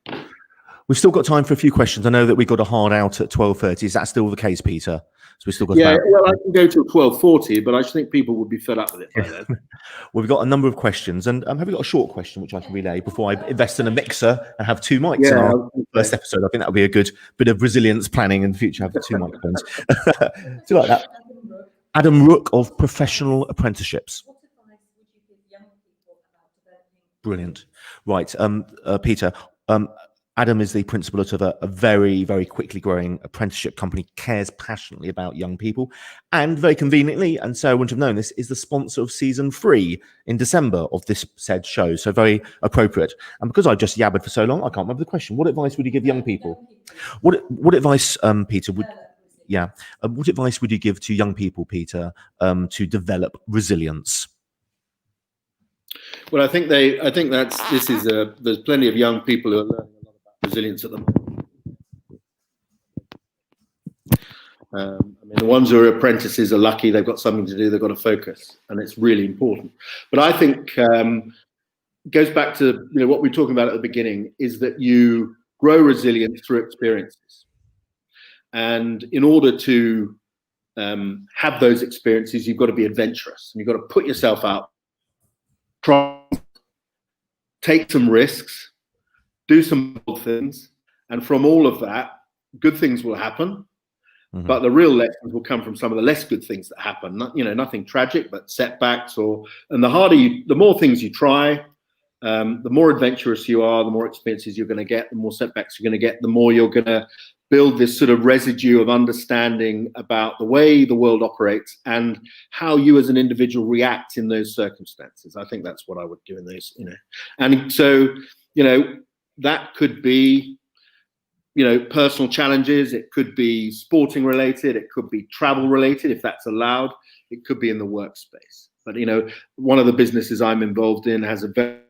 We've still got time for a few questions. I know that we got a hard out at 12:30. Is that still the case, Peter? So we still got. Well, I can go to 12:40, but I think people would be fed up with it by then. Well, we've got a number of questions, and have we got a short question which I can relay before I invest in a mixer and have two mics in our first episode? I think that would be a good bit of resilience planning in the future. Have the two microphones. Do you like that? Adam Rook of Professional Apprenticeships. What advice would you give young people about developing? Brilliant. Right, Peter. Adam is the principal of a very, very quickly growing apprenticeship company, cares passionately about young people, and very conveniently, and Sarah wouldn't have known this, is the sponsor of season 3 in December of this said show. So very appropriate. And because I've just yabbered for so long, I can't remember the question. What advice would you give young people? What advice, Peter, what advice would you give to young people, Peter, to develop resilience? Well, I think there's plenty of young people who are learning a lot about resilience at the moment. I mean, the ones who are apprentices are lucky; they've got something to do, they've got to focus, and it's really important. But I think it goes back to what we were talking about at the beginning: is that you grow resilience through experiences, and in order to have those experiences, you've got to be adventurous, and you've got to put yourself out, try, take some risks, do some bold things, and from all of that, good things will happen. Mm-hmm. But the real lessons will come from some of the less good things that happen. Nothing tragic, but setbacks. And the more things you try, the more adventurous you are, the more experiences you're going to get, the more setbacks you're going to get, the more you're going to build this sort of residue of understanding about the way the world operates and how you as an individual react in those circumstances. I think that's what I would do in those, And so, that could be, personal challenges. It could be sporting related. It could be travel related, if that's allowed. It could be in the workspace. But, one of the businesses I'm involved in has a very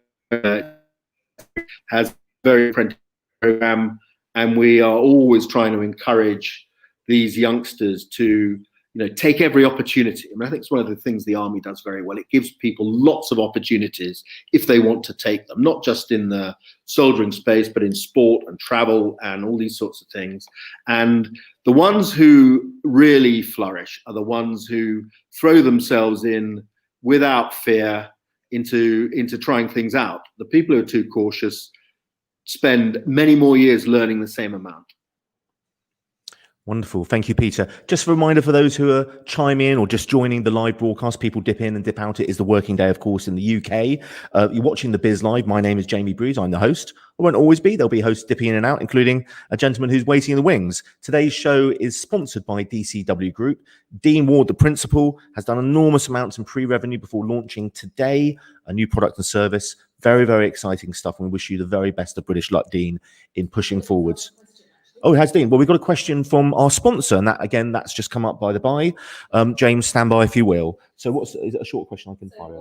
apprentice program, and we are always trying to encourage these youngsters to take every opportunity. I mean, I think it's one of the things the Army does very well. It gives people lots of opportunities if they want to take them, not just in the soldiering space, but in sport and travel and all these sorts of things. And the ones who really flourish are the ones who throw themselves in without fear into trying things out. The people who are too cautious spend many more years learning the same amount. Wonderful. Thank you, Peter. Just a reminder for those who are chiming in or just joining the live broadcast, people dip in and dip out. It is the working day, of course, in the UK. You're watching the Biz Live. My name is Jamie Brews. I'm the host. I won't always be. There'll be hosts dipping in and out, including a gentleman who's waiting in the wings. Today's show is sponsored by DCW Group. Dean Ward, the principal, has done enormous amounts in pre-revenue before launching today a new product and service. Very, very exciting stuff. And we wish you the very best of British luck, Dean, in pushing forwards. Oh, it has, Dean. Well, we've got a question from our sponsor, and that's just come up by the by. James, stand by if you will. So is it a short question I can fire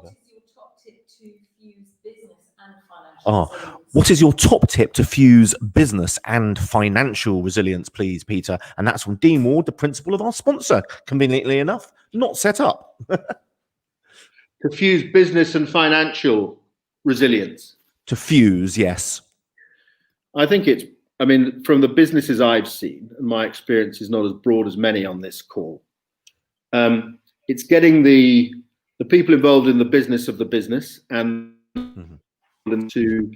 over? What is your top tip to fuse business and financial resilience, please, Peter? And that's from Dean Ward, the principal of our sponsor, conveniently enough, not set up. To fuse business and financial resilience. To fuse, yes. I think from the businesses I've seen, and my experience is not as broad as many on this call, it's getting the people involved in the business of the business and to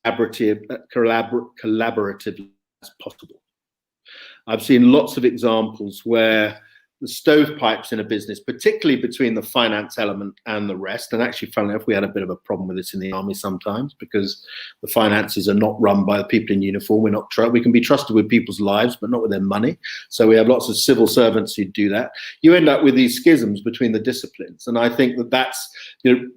collaboratively as possible. I've seen lots of examples where the stovepipes in a business, particularly between the finance element and the rest. And actually, funnily enough, we had a bit of a problem with this in the Army sometimes because the finances are not run by the people in uniform. We can be trusted with people's lives, but not with their money. So we have lots of civil servants who do that. You end up with these schisms between the disciplines. And I think that's anything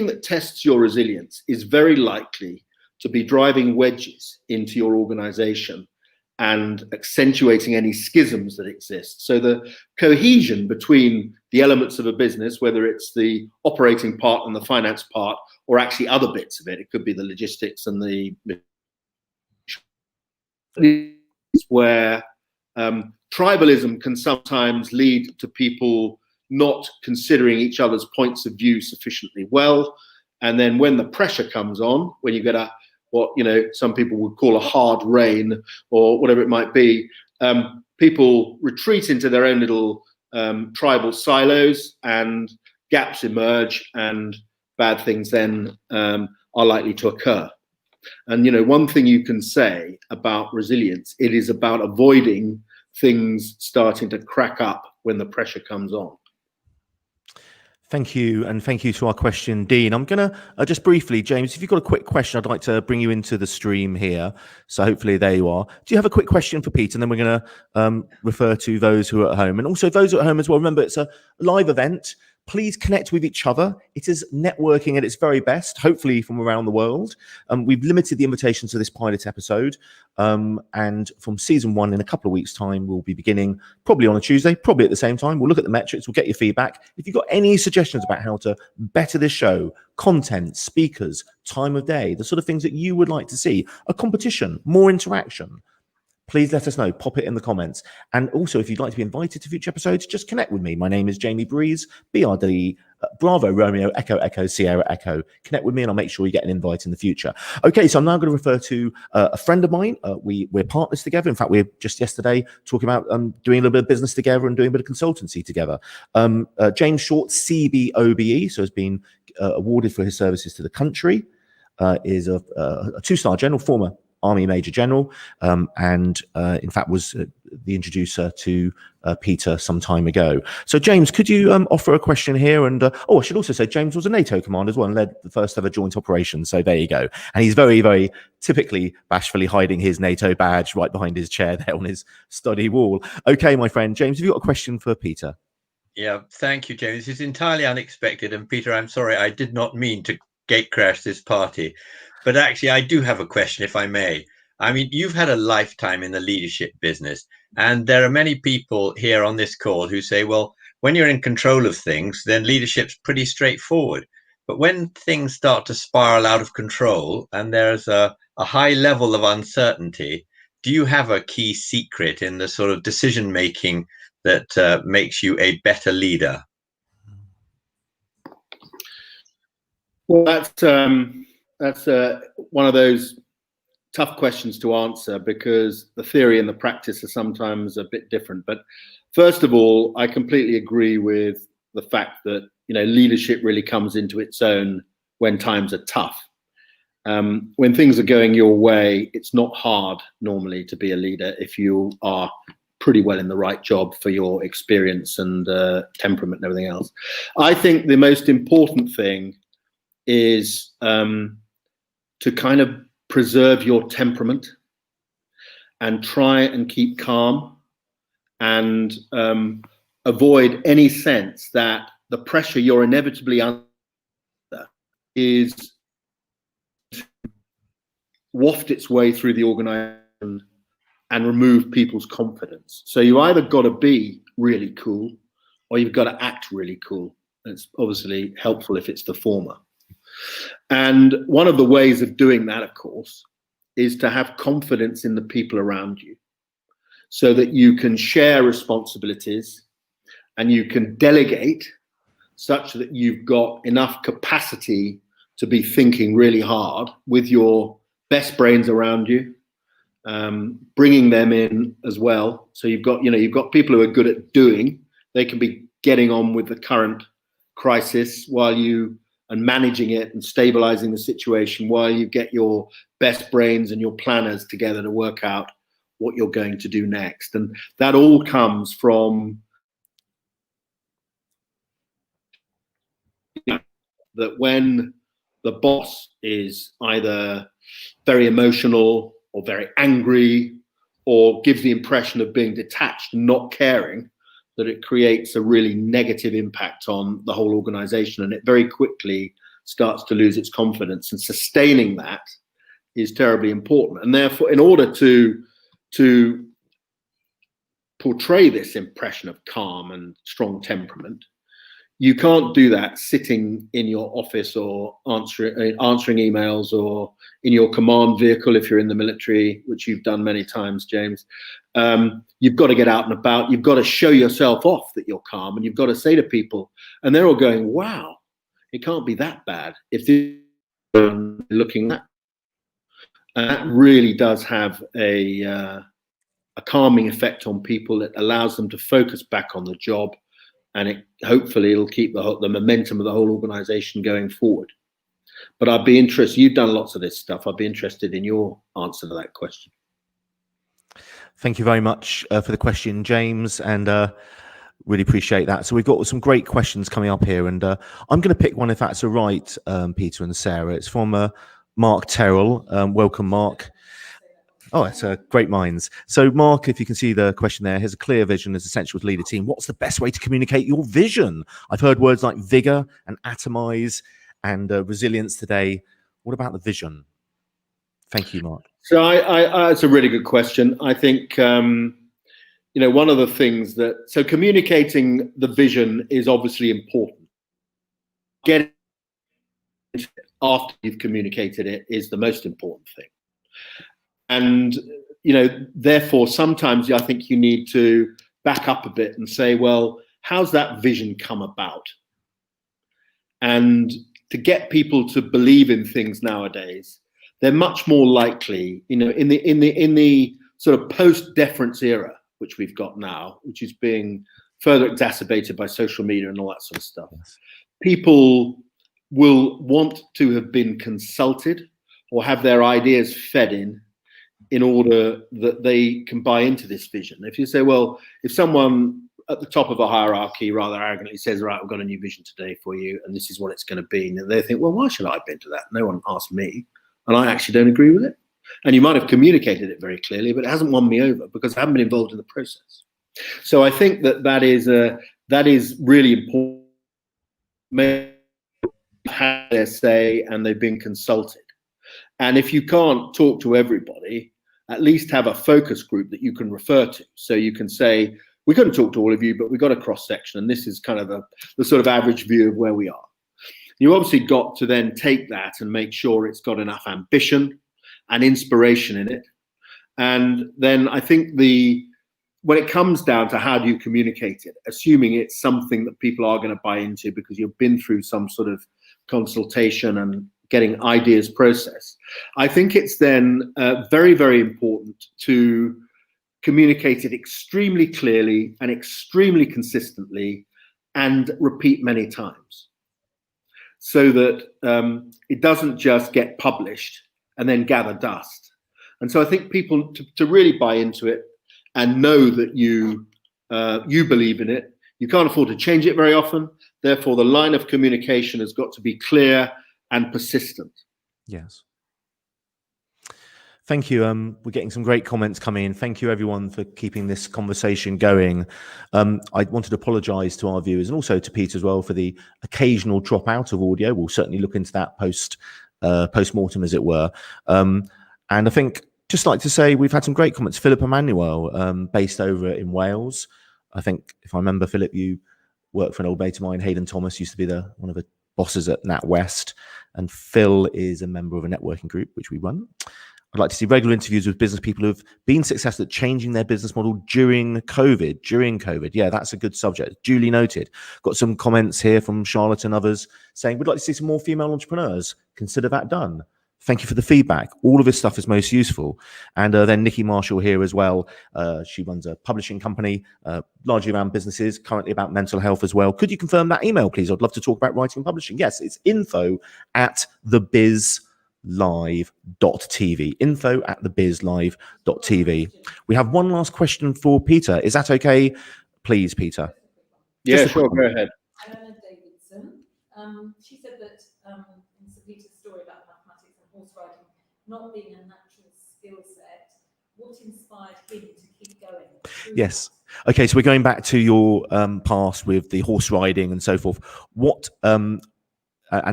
that tests your resilience is very likely to be driving wedges into your organization and accentuating any schisms that exist. So the cohesion between the elements of a business, whether it's the operating part and the finance part, or actually other bits of it, it could be the logistics and the where tribalism can sometimes lead to people not considering each other's points of view sufficiently well. And then when the pressure comes on, when you get what some people would call a hard rain or whatever it might be, people retreat into their own little tribal silos, and gaps emerge, and bad things then are likely to occur. And one thing you can say about resilience, it is about avoiding things starting to crack up when the pressure comes on. Thank you, and thank you to our question, Dean. I'm going to just briefly, James, if you've got a quick question, I'd like to bring you into the stream here. So hopefully there you are. Do you have a quick question for Pete? And then we're going to refer to those who are at home. And also those who are at home as well. Remember, it's a live event. Please connect with each other. It is networking at its very best, hopefully from around the world. We've limited the invitations to this pilot episode. And from season 1 in a couple of weeks' time, we'll be beginning probably on a Tuesday, probably at the same time. We'll look at the metrics, we'll get your feedback. If you've got any suggestions about how to better this show, content, speakers, time of day, the sort of things that you would like to see, a competition, more interaction, please let us know. Pop it in the comments. And also, if you'd like to be invited to future episodes, just connect with me. My name is Jamie Breeze, BRD, Bravo, Romeo, Echo, Echo, Sierra, Echo. Connect with me and I'll make sure you get an invite in the future. Okay, so I'm now going to refer to a friend of mine. We're partners together. In fact, we were just yesterday talking about doing a little bit of business together and doing a bit of consultancy together. James Short, CBOBE, so has been awarded for his services to the country, is a 2-star general, former Army Major General, and in fact was the introducer to Peter some time ago. So James, could you offer a question here? And I should also say James was a NATO commander as well and led the first ever joint operation. So there you go. And he's very, very typically bashfully hiding his NATO badge right behind his chair there on his study wall. Okay, my friend. James, have you got a question for Peter? Yeah, thank you, James. It's entirely unexpected. And Peter, I'm sorry, I did not mean to gate crash this party. But actually, I do have a question, if I may. I mean, you've had a lifetime in the leadership business, and there are many people here on this call who say, well, when you're in control of things, then leadership's pretty straightforward. But when things start to spiral out of control and there's a high level of uncertainty, do you have a key secret in the sort of decision making that makes you a better leader? Well, that's one of those tough questions to answer because the theory and the practice are sometimes a bit different. But first of all, I completely agree with the fact that leadership really comes into its own when times are tough. When things are going your way, it's not hard normally to be a leader if you are pretty well in the right job for your experience and temperament and everything else. I think the most important thing is to kind of preserve your temperament and try and keep calm and avoid any sense that the pressure you're inevitably under is to waft its way through the organization and remove people's confidence. So you either got to be really cool or you've got to act really cool. It's obviously helpful if it's the former. And one of the ways of doing that, of course, is to have confidence in the people around you so that you can share responsibilities and you can delegate such that you've got enough capacity to be thinking really hard with your best brains around you, bringing them in as well. So you've got people who are good at doing. They can be getting on with the current crisis and managing it and stabilizing the situation while you get your best brains and your planners together to work out what you're going to do next. And that all comes from that when the boss is either very emotional or very angry or gives the impression of being detached and not caring, that it creates a really negative impact on the whole organization, and it very quickly starts to lose its confidence, and sustaining that is terribly important. And therefore, in order to portray this impression of calm and strong temperament, you can't do that sitting in your office or answering emails or in your command vehicle if you're in the military, which you've done many times, James. You've got to get out and about. You've got to show yourself off that you're calm, and you've got to say to people, and they're all going, wow, it can't be that bad if they're looking at. And that really does have a calming effect on people. It allows them to focus back on the job, and hopefully it'll keep the momentum of the whole organization going forward. But I'd be interested, you've done lots of this stuff, I'd be interested in your answer to that question. Thank you very much for the question, James, and really appreciate that. So we've got some great questions coming up here, and I'm going to pick one if that's all right, Peter and Sarah. It's from Mark Terrell. Welcome, Mark. Oh, it's great minds. So, Mark, if you can see the question there, here's a clear vision is essential to lead a team. What's the best way to communicate your vision? I've heard words like vigor and atomize and resilience today. What about the vision? Thank you, Mark. So it's a really good question. I think, one of the things so communicating the vision is obviously important. Getting it after you've communicated it is the most important thing. And, therefore, sometimes I think you need to back up a bit and say, well, how's that vision come about? And to get people to believe in things nowadays, they're much more likely, in the sort of post-deference era, which we've got now, which is being further exacerbated by social media and all that sort of stuff. Yes. People will want to have been consulted or have their ideas fed in order that they can buy into this vision. If you say, well, if someone at the top of a hierarchy rather arrogantly says, right, we've got a new vision today for you, and this is what it's going to be, and they think, well, why should I buy into that? No one asked me, and I actually don't agree with it. And you might have communicated it very clearly, but it hasn't won me over because I haven't been involved in the process. So I think that is really important. They have their say and they've been consulted. And if you can't talk to everybody, at least have a focus group that you can refer to. So you can say, we couldn't talk to all of you, but we got a cross section, and this is kind of the sort of average view of where we are. You obviously got to then take that and make sure it's got enough ambition and inspiration in it. And then I think when it comes down to how do you communicate it, assuming it's something that people are going to buy into because you've been through some sort of consultation and getting ideas processed, I think it's then very, very important to communicate it extremely clearly and extremely consistently and repeat many times so that it doesn't just get published and then gather dust. And so I think people to really buy into it and know that you believe in it, you can't afford to change it very often. Therefore, the line of communication has got to be clear and persistent. Yes. Thank you. We're getting some great comments coming in. Thank you, everyone, for keeping this conversation going. I wanted to apologise to our viewers and also to Peter as well for the occasional drop out of audio. We'll certainly look into that post-mortem, as it were. And I think just like to say we've had some great comments. Philip Emmanuel, based over in Wales. I think, if I remember, Philip, you worked for an old mate of mine. Hayden Thomas used to be one of the bosses at NatWest. And Phil is a member of a networking group, which we run. I'd like to see regular interviews with business people who've been successful at changing their business model during COVID. Yeah, that's a good subject. Duly noted. Got some comments here from Charlotte and others saying, we'd like to see some more female entrepreneurs. Consider that done. Thank you for the feedback. All of this stuff is most useful. And then Nikki Marshall here as well. She runs a publishing company, largely around businesses, currently about mental health as well. Could you confirm that email, please? I'd love to talk about writing and publishing. Yes, it's info@thebizlive.tv. info@thebizlive.tv. We have one last question for Peter. Is that okay? Please, Peter. Yeah, sure. Go ahead. Anna Davidson. She said that in Sir Peter's story about mathematics and horse riding not being a natural skill set, what inspired him to keep going? Yes. Okay, so we're going back to your past with the horse riding and so forth. What and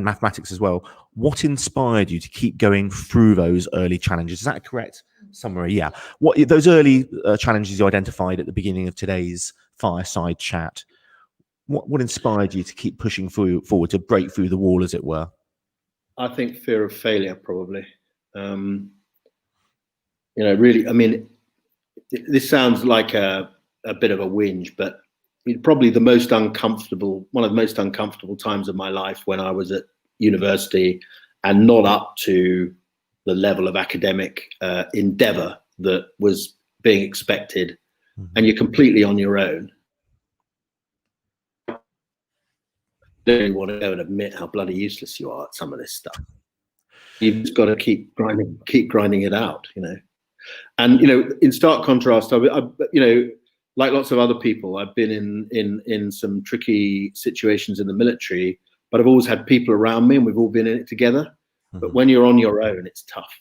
mathematics as well. What inspired you to keep going through those early challenges? Is that a correct summary? Yeah. What those early challenges you identified at the beginning of today's fireside chat? What inspired you to keep pushing forward to break through the wall, as it were? I think fear of failure, probably. Really, I mean, this sounds like a bit of a whinge, but probably one of the most uncomfortable times of my life when I was at university and not up to the level of academic endeavor that was being expected, and you're completely on your own. You don't want to go and admit how bloody useless you are at some of this stuff. You've just got to keep grinding it out, And in stark contrast, I like lots of other people, I've been in some tricky situations in the military, but I've always had people around me, and we've all been in it together. But when you're on your own, it's tough.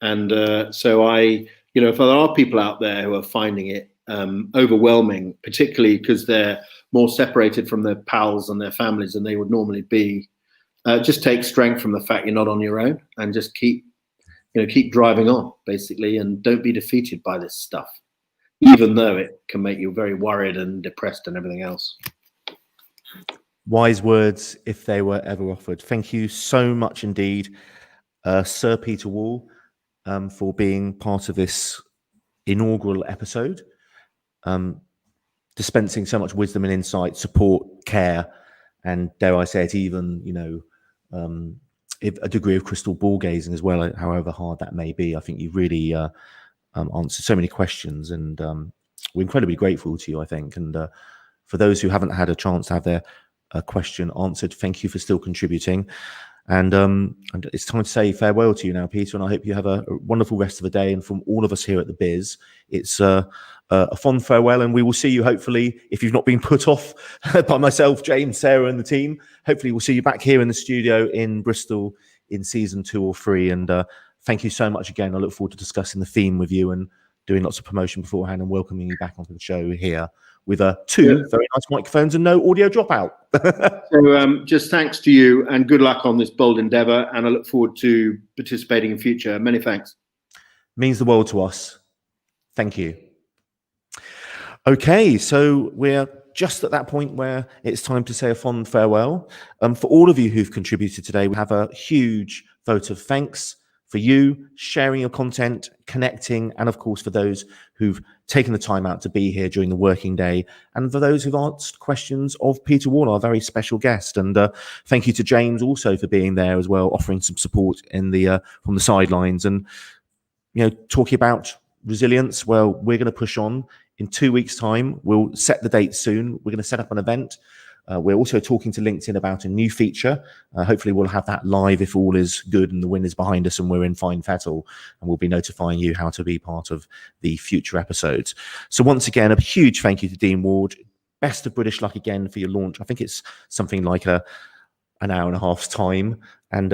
And so if there are people out there who are finding it overwhelming, particularly because they're more separated from their pals and their families than they would normally be, just take strength from the fact you're not on your own, and just keep driving on, basically, and don't be defeated by this stuff, even though it can make you very worried and depressed and everything else. Wise words, if they were ever offered. Thank you so much indeed, Sir Peter Wall, for being part of this inaugural episode, dispensing so much wisdom and insight, support, care, and dare I say it, even, a degree of crystal ball gazing as well, however hard that may be. I think you really answered so many questions, and we're incredibly grateful to you, I think. And for those who haven't had a chance to have their question answered, thank you for still contributing. And it's time to say farewell to you now, Peter, and I hope you have a wonderful rest of the day. And from all of us here at The Biz, it's a fond farewell, and we will see you, hopefully, if you've not been put off by myself, James, Sarah, and the team. Hopefully we'll see you back here in the studio in Bristol in season 2 or 3. And thank you so much again. I look forward to discussing the theme with you and doing lots of promotion beforehand and welcoming you back onto the show here with 2 very nice microphones and no audio dropout. So just thanks to you, and good luck on this bold endeavour, and I look forward to participating in future. Many thanks. Means the world to us. Thank you. Okay, so we're just at that point where it's time to say a fond farewell. For all of you who've contributed today, we have a huge vote of thanks for you sharing your content, connecting, and of course for those who've taken the time out to be here during the working day, and for those who've asked questions of Peter Wall, our very special guest. And thank you to James also for being there as well, offering some support in the from the sidelines. And talking about resilience, well, we're going to push on. In 2 weeks' time, we'll set the date soon. We're going to set up an event. We're also talking to LinkedIn about a new feature. Hopefully we'll have that live if all is good and the wind is behind us and we're in fine fettle, and we'll be notifying you how to be part of the future episodes. So once again, a huge thank you to Dean Ward. Best of British luck again for your launch. I think it's something like an hour and a half's time, and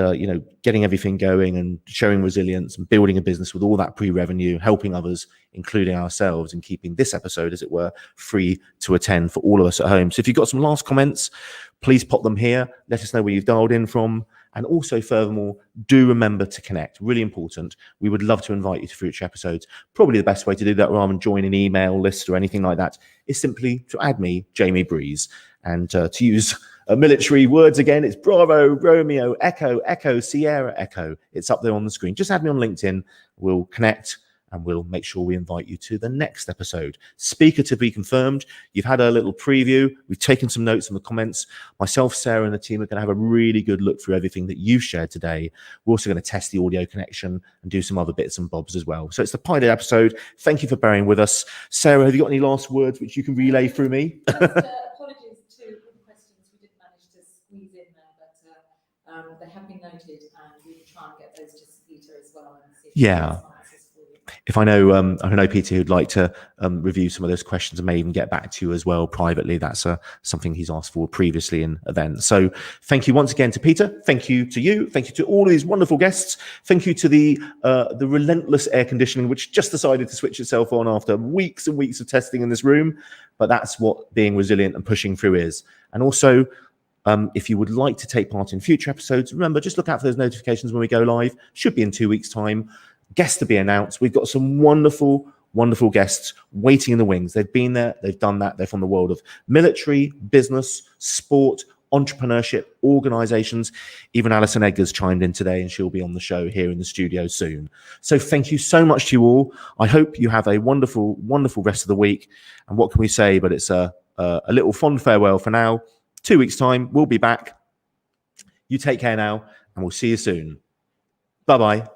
getting everything going and showing resilience and building a business with all that pre-revenue, helping others, including ourselves, and keeping this episode, as it were, free to attend for all of us at home. So if you've got some last comments, please pop them here. Let us know where you've dialed in from. And also, furthermore, do remember to connect. Really important. We would love to invite you to future episodes. Probably the best way to do that, rather than join an email list or anything like that, is simply to add me, Jamie Breeze. And to use military words again, it's Bravo, Romeo, Echo, Echo, Sierra, Echo. It's up there on the screen. Just add me on LinkedIn. We'll connect, and we'll make sure we invite you to the next episode. Speaker to be confirmed. You've had a little preview. We've taken some notes in the comments. Myself, Sarah, and the team are going to have a really good look through everything that you've shared today. We're also going to test the audio connection and do some other bits and bobs as well. So it's the pilot episode. Thank you for bearing with us. Sarah, have you got any last words which you can relay through me? Apologies to all the questions we didn't manage to squeeze in there, but they have been noted, and we will try and get those to Peter as well. And see if Yeah. If I know Peter who'd like to review some of those questions and may even get back to you as well privately. That's something he's asked for previously in events. So thank you once again to Peter. Thank you to you. Thank you to all of these wonderful guests. Thank you to the relentless air conditioning, which just decided to switch itself on after weeks and weeks of testing in this room. But that's what being resilient and pushing through is. And also, if you would like to take part in future episodes, remember, just look out for those notifications when we go live. Should be in 2 weeks' time. Guests to be announced. We've got some wonderful, wonderful guests waiting in the wings. They've been there, they've done that. They're from the world of military, business, sport, entrepreneurship, organizations. Even Alison Edgar's chimed in today, and she'll be on the show here in the studio soon. So thank you so much to you all. I hope you have a wonderful, wonderful rest of the week. And what can we say, but it's a little fond farewell for now. 2 weeks' time, we'll be back. You take care now, and we'll see you soon. Bye-bye.